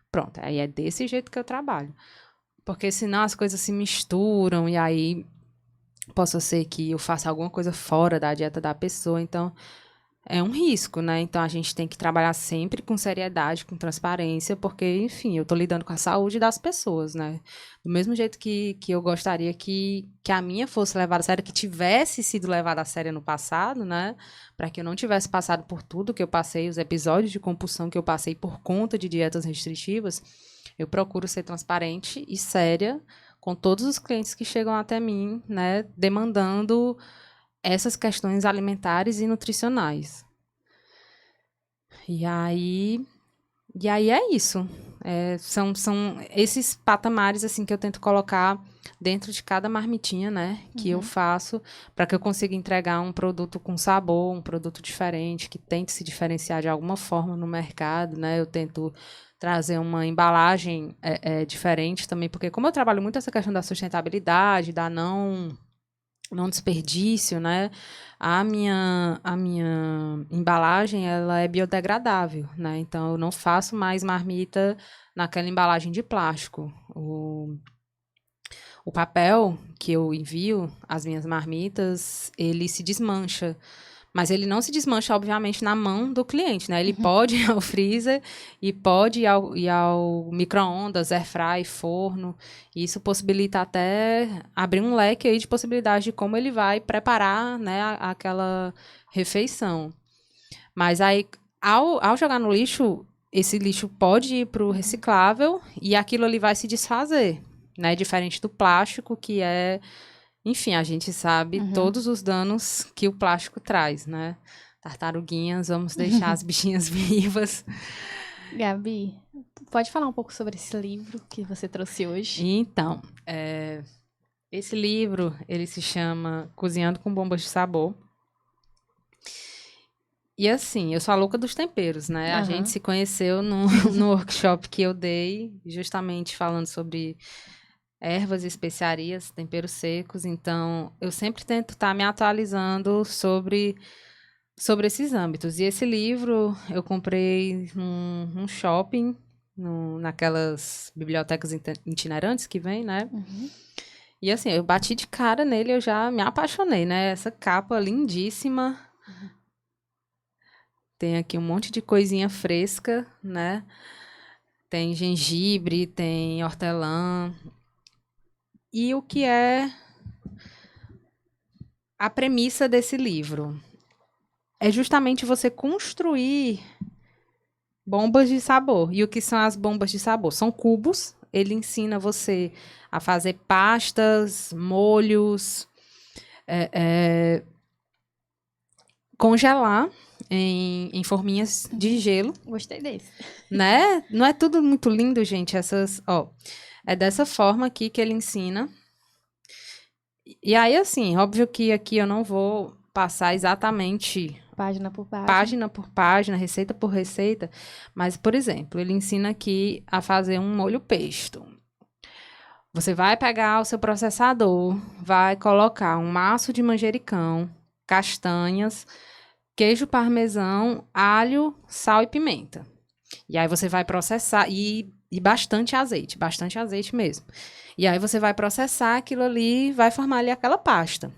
Pronto, aí é desse jeito que eu trabalho. Porque senão as coisas se misturam e aí possa ser que eu faça alguma coisa fora da dieta da pessoa, então é um risco, né? Então a gente tem que trabalhar sempre com seriedade, com transparência, porque, enfim, eu tô lidando com a saúde das pessoas, né? Do mesmo jeito que eu gostaria que a minha fosse levada a sério, que tivesse sido levada a sério no passado, né? Para que eu não tivesse passado por tudo que eu passei, os episódios de compulsão que eu passei por conta de dietas restritivas, eu procuro ser transparente e séria com todos os clientes que chegam até mim, né? Demandando essas questões alimentares e nutricionais. E aí é isso. São esses patamares assim que eu tento colocar dentro de cada marmitinha, né, que eu faço, para que eu consiga entregar um produto com sabor, um produto diferente, que tente se diferenciar de alguma forma no mercado, né. Eu tento trazer uma embalagem diferente também, porque como eu trabalho muito essa questão da sustentabilidade, da não desperdício, né? A minha embalagem, ela é biodegradável, né? Então, eu não faço mais marmita naquela embalagem de plástico. O papel que eu envio, as minhas marmitas, ele se desmancha. Mas ele não se desmancha, obviamente, na mão do cliente, né? Ele pode ir ao freezer e pode ir ao micro-ondas, airfry, forno. E isso possibilita até abrir um leque aí de possibilidades de como ele vai preparar, né, aquela refeição. Mas aí, ao jogar no lixo, esse lixo pode ir para o reciclável e aquilo ali vai se desfazer, né? Diferente do plástico, que é... Enfim, a gente sabe todos os danos que o plástico traz, né? Tartaruguinhas, vamos deixar as bichinhas vivas. Gabi, pode falar um pouco sobre esse livro que você trouxe hoje? Então, esse livro, ele se chama Cozinhando com Bombas de Sabor. E assim, eu sou a louca dos temperos, né? A gente se conheceu no workshop que eu dei, justamente falando sobre ervas e especiarias, temperos secos. Então, eu sempre tento estar me atualizando sobre esses âmbitos. E esse livro eu comprei num shopping, naquelas bibliotecas itinerantes que vem, né? E assim, eu bati de cara nele, eu já me apaixonei, né? Essa capa lindíssima. Tem aqui um monte de coisinha fresca, né? Tem gengibre, tem hortelã. E o que é a premissa desse livro? É justamente você construir bombas de sabor. E o que são as bombas de sabor? São cubos ele ensina você a fazer pastas, molhos, congelar em forminhas de gelo. Gostei desse. Né? Não é tudo muito lindo, gente? É dessa forma aqui que ele ensina. E aí, assim, óbvio que aqui eu não vou passar exatamente Página por página. Página por página, receita por receita. Mas, por exemplo, ele ensina aqui a fazer um molho pesto. Você vai pegar o seu processador, vai colocar um maço de manjericão, castanhas, queijo parmesão, alho, sal e pimenta. E aí você vai processar e bastante azeite mesmo. E aí você vai processar aquilo ali, vai formar ali aquela pasta.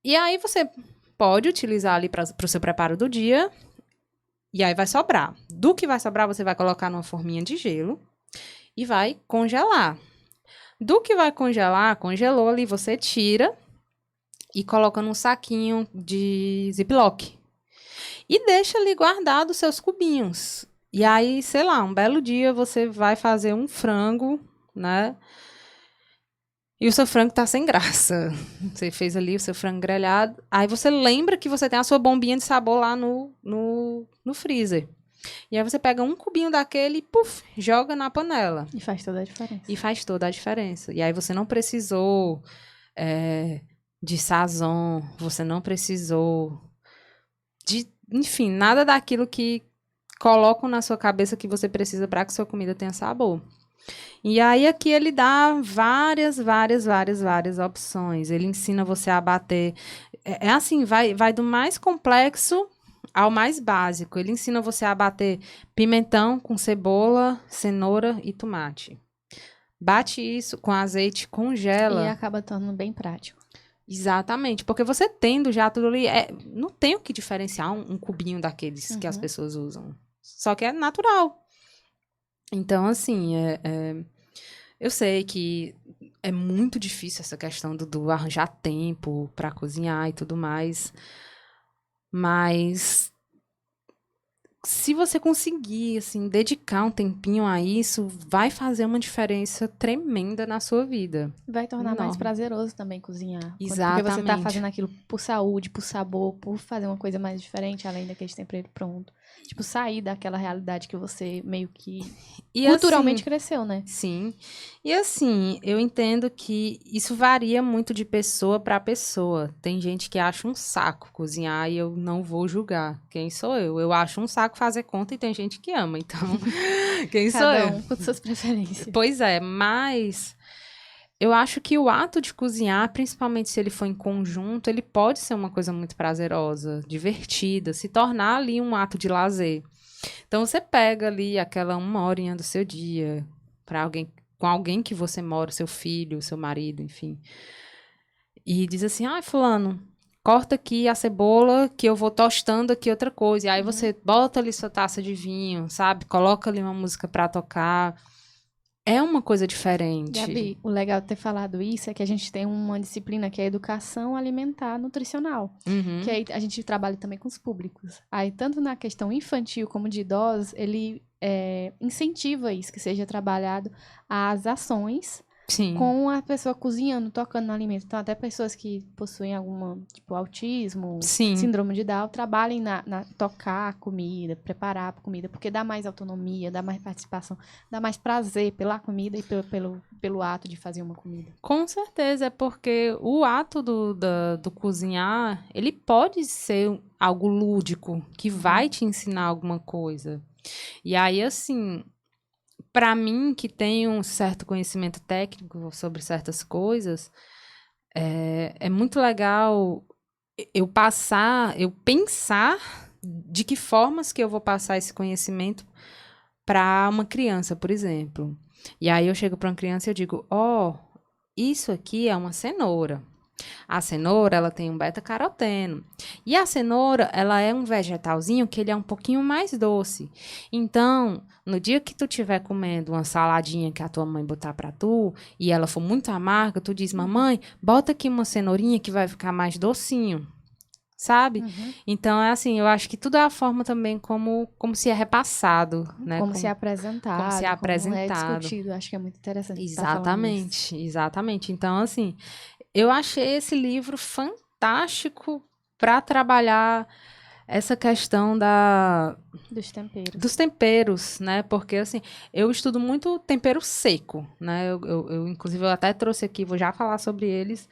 E aí você pode utilizar ali para o seu preparo do dia. E aí vai sobrar. Do que vai sobrar, você vai colocar numa forminha de gelo e vai congelar. Do que vai congelar, congelou ali, você tira e coloca num saquinho de Ziploc. E deixa ali guardado os seus cubinhos. E aí, sei lá, um belo dia você vai fazer um frango, né? E o seu frango tá sem graça. Você fez ali o seu frango grelhado. Aí você lembra que você tem a sua bombinha de sabor lá no freezer. E aí você pega um cubinho daquele e, puf, joga na panela. E faz toda a diferença. E faz toda a diferença. E aí você não precisou de sazon, você não precisou de, enfim, nada daquilo que colocam na sua cabeça que você precisa para que sua comida tenha sabor. E aí aqui ele dá várias opções. Ele ensina você a bater. É assim, vai do mais complexo ao mais básico. Ele ensina você a bater pimentão com cebola, cenoura e tomate. Bate isso com azeite, congela. E acaba tornando bem prático. Exatamente, porque você tendo já tudo ali, não tem o que diferenciar um cubinho daqueles que as pessoas usam. Só que é natural. Então, assim, eu sei que é muito difícil essa questão do arranjar tempo para cozinhar e tudo mais, mas se você conseguir, assim, dedicar um tempinho a isso, vai fazer uma diferença tremenda na sua vida. Vai tornar Enorme. mais prazeroso também cozinhar. Exatamente. Porque você tá fazendo aquilo por saúde, por sabor, por fazer uma coisa mais diferente, além daquele tempero pronto. Tipo, sair daquela realidade que você meio que culturalmente cresceu, né? Sim. E assim, eu entendo que isso varia muito de pessoa para pessoa. Tem gente que acha um saco cozinhar e eu não vou julgar. Quem sou eu? Eu acho um saco fazer conta e tem gente que ama. Então, quem sou eu? Cada um com suas preferências. Pois é, mas eu acho que o ato de cozinhar, principalmente se ele for em conjunto, ele pode ser uma coisa muito prazerosa, divertida, se tornar ali um ato de lazer. Então, você pega ali aquela 1 horinha do seu dia com alguém que você mora, seu filho, seu marido, enfim. E diz assim, fulano, corta aqui a cebola que eu vou tostando aqui outra coisa. E aí você bota ali sua taça de vinho, sabe? Coloca ali uma música pra tocar. É uma coisa diferente. Gabi, o legal de ter falado isso é que a gente tem uma disciplina que é a educação alimentar nutricional. Que aí a gente trabalha também com os públicos. Aí, tanto na questão infantil como de idosos, ele incentiva isso, que seja trabalhado as ações com a pessoa cozinhando, tocando no alimento. Então, até pessoas que possuem alguma, tipo, autismo, síndrome de Down, trabalhem na tocar a comida, preparar a comida, porque dá mais autonomia, dá mais participação, dá mais prazer pela comida e pelo ato de fazer uma comida. Com certeza, é porque o ato do cozinhar, ele pode ser algo lúdico, que vai te ensinar alguma coisa. E aí, assim, para mim, que tenho um certo conhecimento técnico sobre certas coisas, é muito legal eu pensar de que formas que eu vou passar esse conhecimento para uma criança, por exemplo. E aí eu chego para uma criança e eu digo, isso aqui é uma cenoura. A cenoura, ela tem um beta-caroteno. E a cenoura, ela é um vegetalzinho que ele é um pouquinho mais doce. Então, no dia que tu estiver comendo uma saladinha que a tua mãe botar pra tu, e ela for muito amarga, tu diz, mamãe, bota aqui uma cenourinha que vai ficar mais docinho. sabe? Então, é assim, eu acho que tudo é a forma também como se é repassado, né? Como se é apresentado, como se é apresentado. é discutido. Acho que é muito interessante. Exatamente, exatamente. Então, assim, eu achei esse livro fantástico para trabalhar essa questão dos temperos, né? Porque, assim, eu estudo muito tempero seco, né? Inclusive, eu até trouxe aqui, vou já falar sobre eles,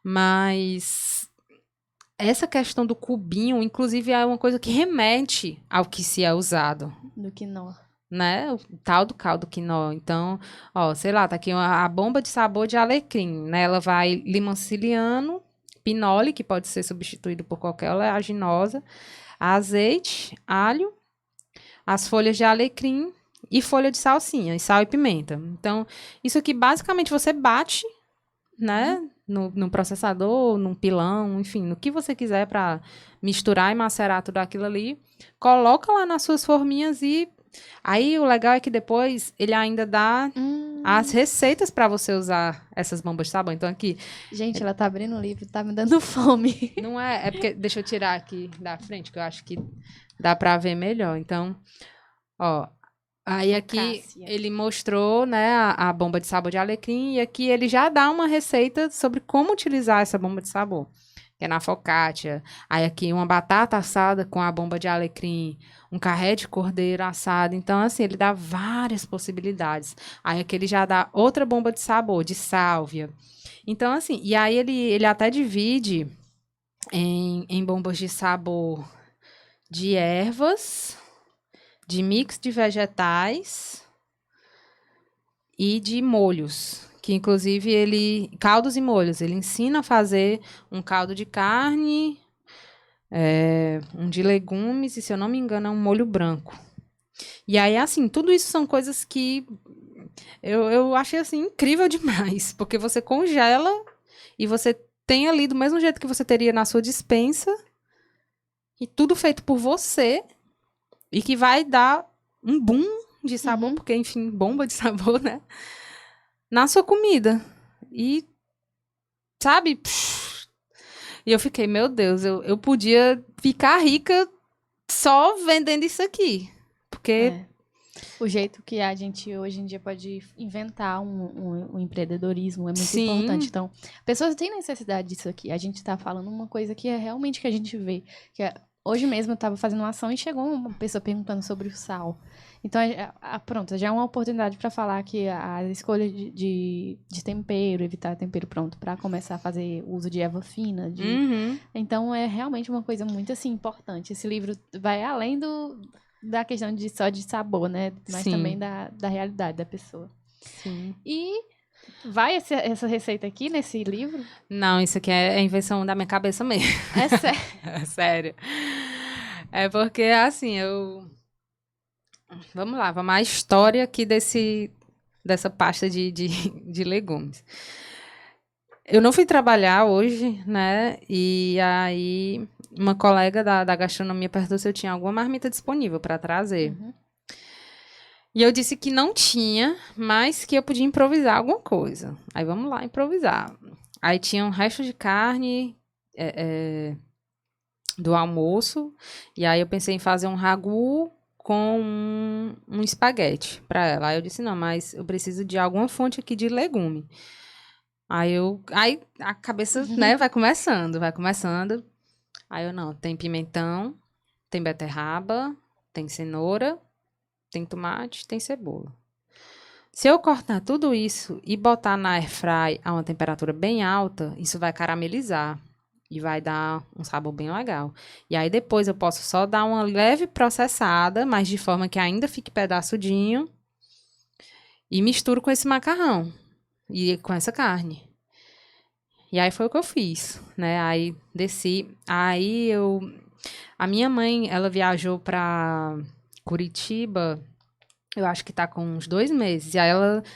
mas essa questão do cubinho, inclusive, é uma coisa que remete ao que se é usado. Do quinó. Né? O tal do caldo quinó. Então, ó, sei lá, tá aqui a bomba de sabor de alecrim, né? Ela vai limão siciliano, pinole, que pode ser substituído por qualquer oleaginosa, azeite, alho, as folhas de alecrim e folha de salsinha, e sal e pimenta. Então, isso aqui basicamente você bate, né? No processador, num pilão, enfim, no que você quiser para misturar e macerar tudo aquilo ali. Coloca lá nas suas forminhas e aí o legal é que depois ele ainda dá as receitas para você usar essas bombas de sabão. Então aqui... Gente, ela tá abrindo o livro, tá me dando fome. Não é porque... Deixa eu tirar aqui da frente, que eu acho que dá para ver melhor. Então, ó... Aí aqui ele mostrou, né, a bomba de sabor de alecrim e aqui ele já dá uma receita sobre como utilizar essa bomba de sabor. Que é na focaccia. Aí aqui uma batata assada com a bomba de alecrim, um carré de cordeiro assado. Então, assim, ele dá várias possibilidades. Aí aqui ele já dá outra bomba de sabor, de sálvia. Então, assim, e aí ele até divide em bombas de sabor de ervas, de mix de vegetais e de molhos, que inclusive caldos e molhos, ele ensina a fazer um caldo de carne, um de legumes e, se eu não me engano, é um molho branco. E aí, assim, tudo isso são coisas que eu achei, assim, incrível demais, porque você congela e você tem ali do mesmo jeito que você teria na sua despensa e tudo feito por você e que vai dar um boom de sabor, porque, enfim, bomba de sabor, né? Na sua comida. E, sabe? E eu fiquei, meu Deus, eu podia ficar rica só vendendo isso aqui. Porque... O jeito que a gente hoje em dia pode inventar um empreendedorismo é muito importante. Então, pessoas têm necessidade disso aqui. A gente tá falando uma coisa que é realmente que a gente vê. Hoje mesmo eu tava fazendo uma ação e chegou uma pessoa perguntando sobre o sal. Então, pronto, já é uma oportunidade para falar que a escolha de tempero, evitar tempero pronto, para começar a fazer uso de erva fina. Então, é realmente uma coisa muito, assim, importante. Esse livro vai além da questão só de sabor, né? Mas também da realidade da pessoa. Sim. E vai essa receita aqui nesse livro? Não, isso aqui é invenção da minha cabeça mesmo. É sério? É sério. É porque, assim, Vamos lá, vamos à história aqui dessa pasta de legumes. Eu não fui trabalhar hoje, né? E aí uma colega da gastronomia perguntou se eu tinha alguma marmita disponível para trazer. E eu disse que não tinha, mas que eu podia improvisar alguma coisa. Aí vamos lá, improvisar. Aí tinha um resto de carne do almoço. E aí eu pensei em fazer um ragu com um espaguete para ela. Aí eu disse, não, mas eu preciso de alguma fonte aqui de legume. Aí a cabeça, né, vai começando. Aí eu, não, tem pimentão, tem beterraba, tem cenoura, tem tomate, tem cebola. Se eu cortar tudo isso e botar na airfry a uma temperatura bem alta, isso vai caramelizar e vai dar um sabor bem legal. E aí depois eu posso só dar uma leve processada, mas de forma que ainda fique pedaçudinho, e misturo com esse macarrão e com essa carne. E aí foi o que eu fiz, né? Aí desci, a minha mãe, ela viajou para Curitiba, eu acho que tá com uns 2 meses. E aí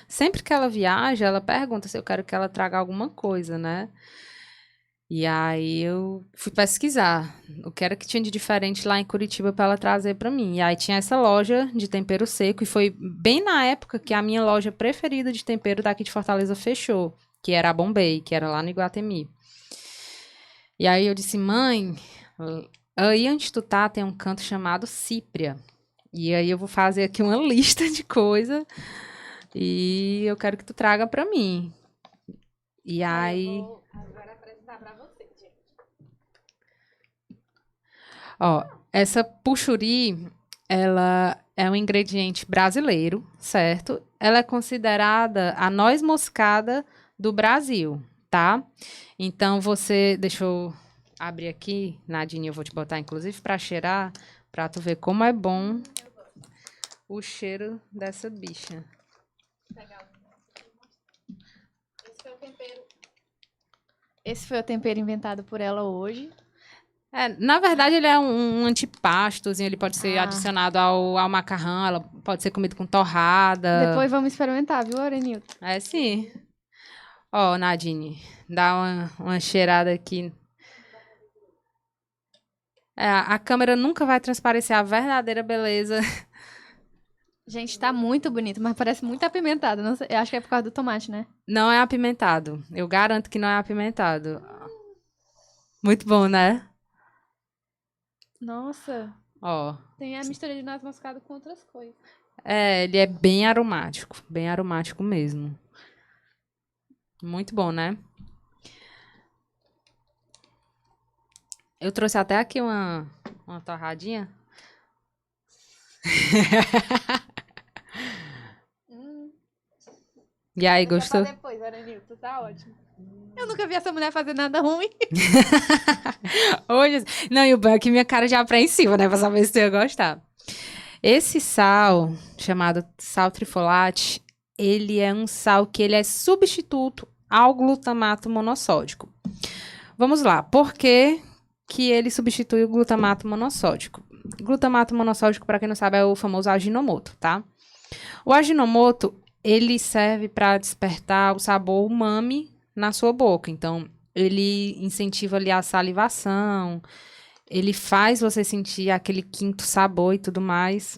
sempre que ela viaja, ela pergunta se eu quero que ela traga alguma coisa, né? E aí eu fui pesquisar o que era que tinha de diferente lá em Curitiba para ela trazer para mim. E aí tinha essa loja de tempero seco e foi bem na época que a minha loja preferida de tempero daqui de Fortaleza fechou, que era a Bombay, que era lá no Iguatemi. E aí eu disse, mãe, aí onde tu tá tem um canto chamado Cípria. E aí eu vou fazer aqui uma lista de coisa e eu quero que tu traga pra mim. E aí... Eu vou agora apresentar pra você, gente. Ó, essa puxuri, ela é um ingrediente brasileiro, certo? Ela é considerada a noz moscada do Brasil, tá? Então você, deixa eu abrir aqui, Nadine, eu vou te botar inclusive para cheirar, para tu ver como é bom o cheiro dessa bicha. Esse foi o tempero inventado por ela hoje. Na verdade, ele é um antipastozinho, ele pode ser adicionado ao macarrão, ela pode ser comido com torrada. Depois vamos experimentar, viu, Arenilton? É sim. Ó, Nadine, dá uma cheirada aqui. A câmera nunca vai transparecer a verdadeira beleza. Gente, tá muito bonito, mas parece muito apimentado. Não sei, eu acho que é por causa do tomate, né? Não é apimentado. Eu garanto que não é apimentado. Muito bom, né? Nossa, Ó. tem a mistura de noz moscada com outras coisas. Ele é bem aromático mesmo. Muito bom, né? Eu trouxe até aqui uma torradinha. E aí, gostou? Depois, Arenilton, tá ótimo. Eu nunca vi essa mulher fazer nada ruim. Hoje, não, e o bom é que minha cara já é apreensiva, né? Pra saber se tu ia gostar. Esse sal, chamado sal trifolate, ele é um sal que ele é substituto ao glutamato monossódico. Vamos lá, por que ele substitui o glutamato monossódico? Glutamato monossódico, para quem não sabe, é o famoso aginomoto, tá? O aginomoto, ele serve para despertar o sabor umami na sua boca. Então, ele incentiva ali a salivação, ele faz você sentir aquele quinto sabor e tudo mais.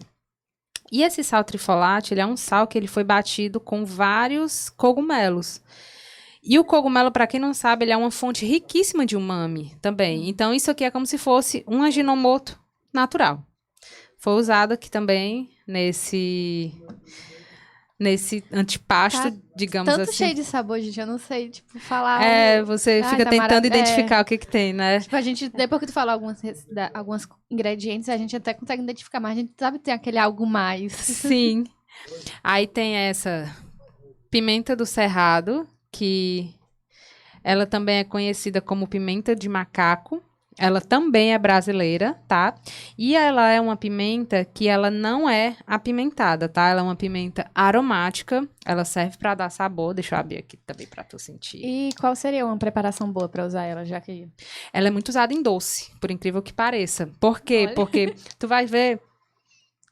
E esse sal trifolate, ele é um sal que ele foi batido com vários cogumelos. E o cogumelo, para quem não sabe, ele é uma fonte riquíssima de umami também. Então, isso aqui é como se fosse um aginomoto natural. Foi usado aqui também nesse antipasto, digamos Tanto assim. cheio de sabor, gente, eu não sei, tipo, falar... Você fica tentando identificar o que tem, né? Tipo, a gente, depois que tu fala alguns ingredientes, a gente até consegue identificar, mas a gente sabe que tem aquele algo mais. Sim. Aí tem essa pimenta do cerrado, que ela também é conhecida como pimenta de macaco. Ela também é brasileira, tá? E ela é uma pimenta que ela não é apimentada, tá? Ela é uma pimenta aromática. Ela serve para dar sabor. Deixa eu abrir aqui também para tu sentir. E qual seria uma preparação boa para usar ela, já que... Ela é muito usada em doce, por incrível que pareça. Por quê? Olha. Porque tu vai ver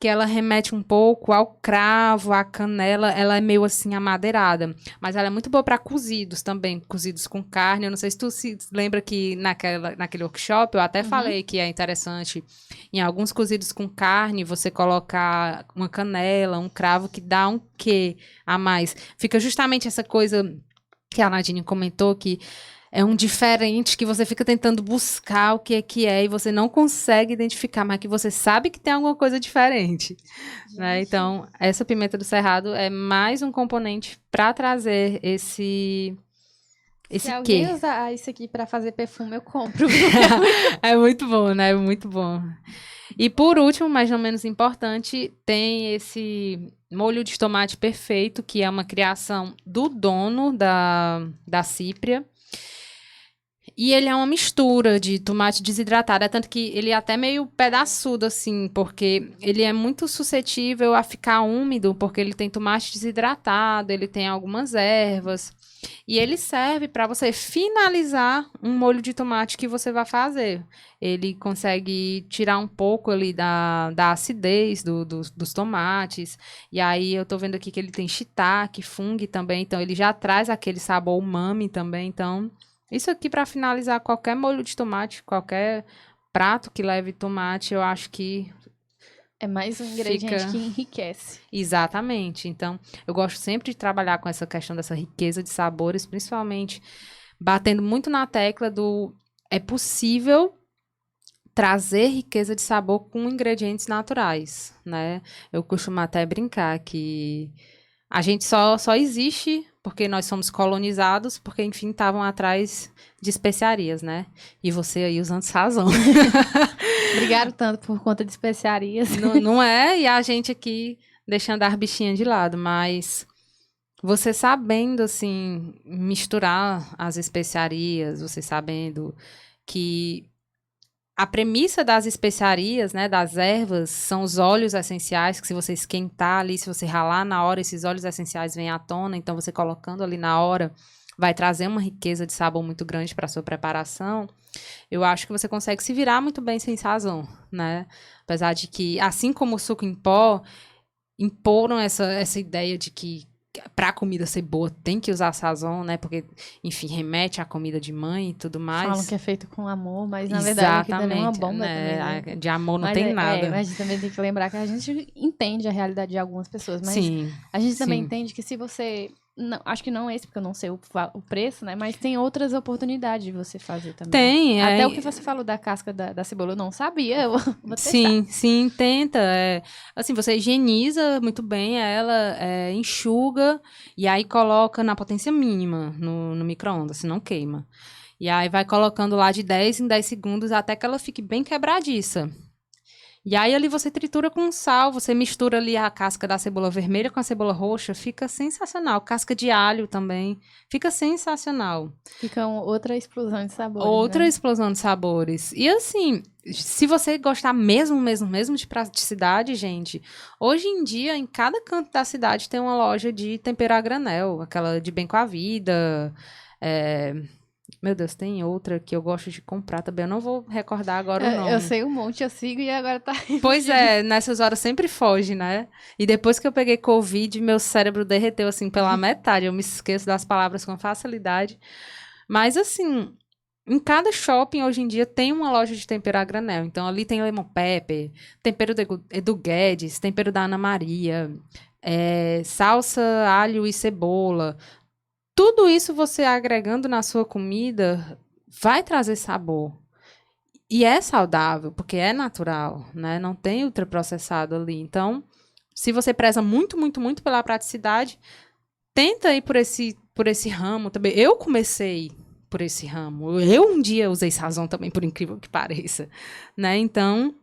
que ela remete um pouco ao cravo, à canela, ela é meio assim amadeirada, mas ela é muito boa para cozidos também, cozidos com carne. Eu não sei se tu se lembra que naquele workshop eu até falei que é interessante em alguns cozidos com carne você colocar uma canela, um cravo que dá um quê a mais. Fica justamente essa coisa que a Nadine comentou, que é um diferente que você fica tentando buscar o que é e você não consegue identificar, mas que você sabe que tem alguma coisa diferente, né? Então, essa pimenta do cerrado é mais um componente para trazer esse Se alguém quê. usar isso aqui para fazer perfume, eu compro. É muito bom, né? É muito bom. E por último, mas não menos importante, tem esse molho de tomate perfeito, que é uma criação do dono da Cípria. E ele é uma mistura de tomate desidratado, é tanto que ele é até meio pedaçudo, assim, porque ele é muito suscetível a ficar úmido, porque ele tem tomate desidratado, ele tem algumas ervas. E ele serve para você finalizar um molho de tomate que você vai fazer. Ele consegue tirar um pouco ali da acidez dos tomates. E aí eu tô vendo aqui que ele tem shiitake, fungo também, então ele já traz aquele sabor umami também, então... Isso aqui para finalizar qualquer molho de tomate, qualquer prato que leve tomate, eu acho que é mais um ingrediente que enriquece. Exatamente. Então, eu gosto sempre de trabalhar com essa questão dessa riqueza de sabores, principalmente batendo muito na tecla do é possível trazer riqueza de sabor com ingredientes naturais, né? Eu costumo até brincar que a gente só existe porque nós somos colonizados, porque, enfim, estavam atrás de especiarias, né? E você aí usando sazão. Obrigado tanto por conta de especiarias. Não é? E a gente aqui deixando as bichinhas de lado, mas você sabendo, assim, misturar as especiarias, você sabendo que a premissa das especiarias, né, das ervas, são os óleos essenciais, que se você esquentar ali, se você ralar na hora, esses óleos essenciais vêm à tona, então você colocando ali na hora, vai trazer uma riqueza de sabor muito grande para a sua preparação. Eu acho que você consegue se virar muito bem sem sazão, né? Apesar de que, assim como o suco em pó, imporam essa ideia de que para a comida ser boa tem que usar sazon, né? Porque, enfim, remete à comida de mãe e tudo mais. Falam que é feito com amor, mas na verdade aquilo também é uma bomba né? também, né? De amor não tem nada. Mas a gente também tem que lembrar que a gente entende a realidade de algumas pessoas, mas sim, a gente também sim. entende que se você... Não, acho que não esse, porque eu não sei o preço, né? Mas tem outras oportunidades de você fazer também. Tem, Até o que você falou da casca da cebola, eu não sabia. Eu vou testar. Sim, tenta. Assim, você higieniza muito bem ela, enxuga, e aí coloca na potência mínima no micro-ondas, senão queima. E aí vai colocando lá de 10 em 10 segundos até que ela fique bem quebradiça. E aí ali você tritura com sal, você mistura ali a casca da cebola vermelha com a cebola roxa, fica sensacional. Casca de alho também, fica sensacional. Fica outra explosão de sabores, Outra né? explosão de sabores. E assim, se você gostar mesmo de praticidade, gente, hoje em dia, em cada canto da cidade tem uma loja de tempero a granel, aquela de Bem com a Vida, meu Deus, tem outra que eu gosto de comprar também. Eu não vou recordar agora o nome. Eu sei um monte, eu sigo e agora tá... Pois é, nessas horas sempre foge, né? E depois que eu peguei Covid, meu cérebro derreteu, assim, pela metade. Eu me esqueço das palavras com facilidade. Mas, assim, em cada shopping, hoje em dia, tem uma loja de tempero a granel. Então, ali tem Lemon Pepper, tempero do Edu Guedes, tempero da Ana Maria, salsa, alho e cebola. Tudo isso você agregando na sua comida vai trazer sabor. E é saudável, porque é natural, né? Não tem ultraprocessado ali. Então, se você preza muito, muito, muito pela praticidade, tenta ir por esse ramo também. Eu comecei por esse ramo. Eu um dia usei sazon também, por incrível que pareça, né? Então,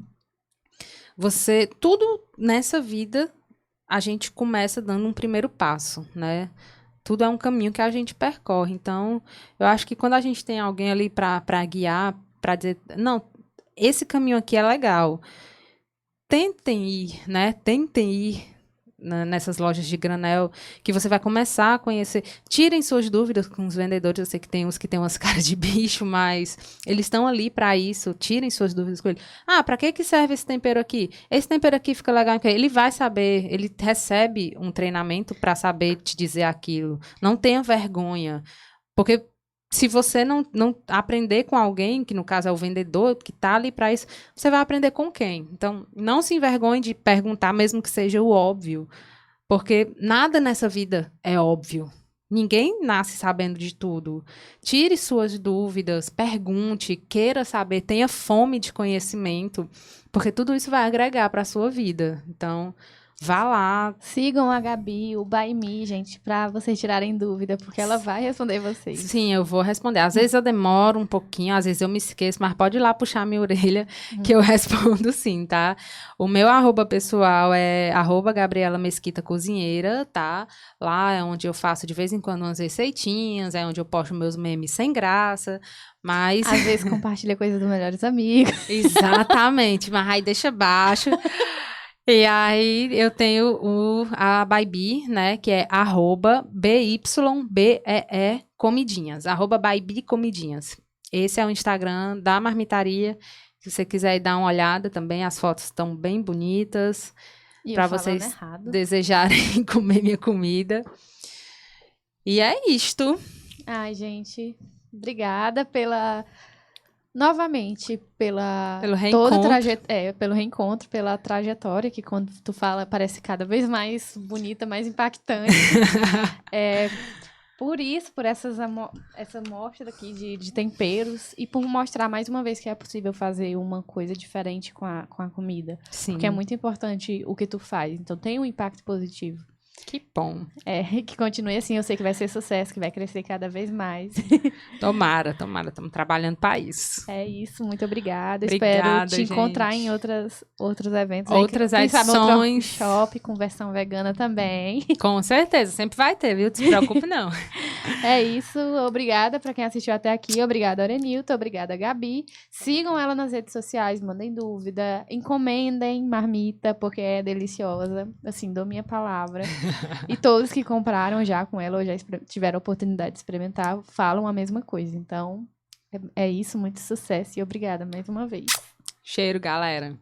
tudo nessa vida, a gente começa dando um primeiro passo, né? Tudo é um caminho que a gente percorre. Então, eu acho que quando a gente tem alguém ali para guiar, para dizer, não, esse caminho aqui é legal. Tentem ir, né? Tentem ir nessas lojas de granel, que você vai começar a conhecer. Tirem suas dúvidas com os vendedores. Eu sei que tem uns que têm umas caras de bicho, mas eles estão ali para isso. Tirem suas dúvidas com ele. Ah, para que serve esse tempero aqui? Esse tempero aqui fica legal. Ele vai saber, ele recebe um treinamento para saber te dizer aquilo. Não tenha vergonha. Porque se você não aprender com alguém, que no caso é o vendedor, que está ali para isso, você vai aprender com quem? Então, não se envergonhe de perguntar, mesmo que seja o óbvio. Porque nada nessa vida é óbvio. Ninguém nasce sabendo de tudo. Tire suas dúvidas, pergunte, queira saber, tenha fome de conhecimento, porque tudo isso vai agregar para a sua vida. Então, vá lá. Sigam a Gabi, o By Me, gente, pra vocês tirarem dúvida, porque ela vai responder vocês. Sim, eu vou responder. Às vezes eu demoro um pouquinho, às vezes eu me esqueço, mas pode ir lá puxar minha orelha que eu respondo sim, tá? O meu @ pessoal é @Gabriela Mesquita Cozinheira, tá? Lá é onde eu faço de vez em quando umas receitinhas, é onde eu posto meus memes sem graça, mas... Às vezes compartilha coisas dos melhores amigos. Exatamente, mas aí deixa baixo... E aí eu tenho a Baibi, né, que é @BYBEE Comidinhas, @Baibi Comidinhas. Esse é o Instagram da Marmitaria. Se você quiser ir dar uma olhada também, as fotos estão bem bonitas. Para vocês desejarem comer minha comida. E é isto. Ai, gente, obrigada novamente, pelo reencontro. Pelo reencontro, pela trajetória, que quando tu fala parece cada vez mais bonita, mais impactante. por isso, por essa mostra aqui de temperos e por mostrar mais uma vez que é possível fazer uma coisa diferente com a comida. Sim. Porque é muito importante o que tu faz. Então tem um impacto positivo. Que bom. Que continue assim. Eu sei que vai ser sucesso, que vai crescer cada vez mais. Tomara. Estamos trabalhando para isso. É isso, muito obrigada. Obrigada, Espero te encontrar gente. em outros eventos. Outras Quem sabe outro edições. workshop com versão vegana também. Com certeza, sempre vai ter, viu? Não se preocupe, não. É isso, obrigada para quem assistiu até aqui, obrigada Arenilton, obrigada Gabi. Sigam ela nas redes sociais, mandem dúvida, encomendem marmita, porque é deliciosa, assim, dou minha palavra. E todos que compraram já com ela ou já tiveram a oportunidade de experimentar, falam a mesma coisa. Então, é isso, muito sucesso e obrigada mais uma vez. Cheiro, galera.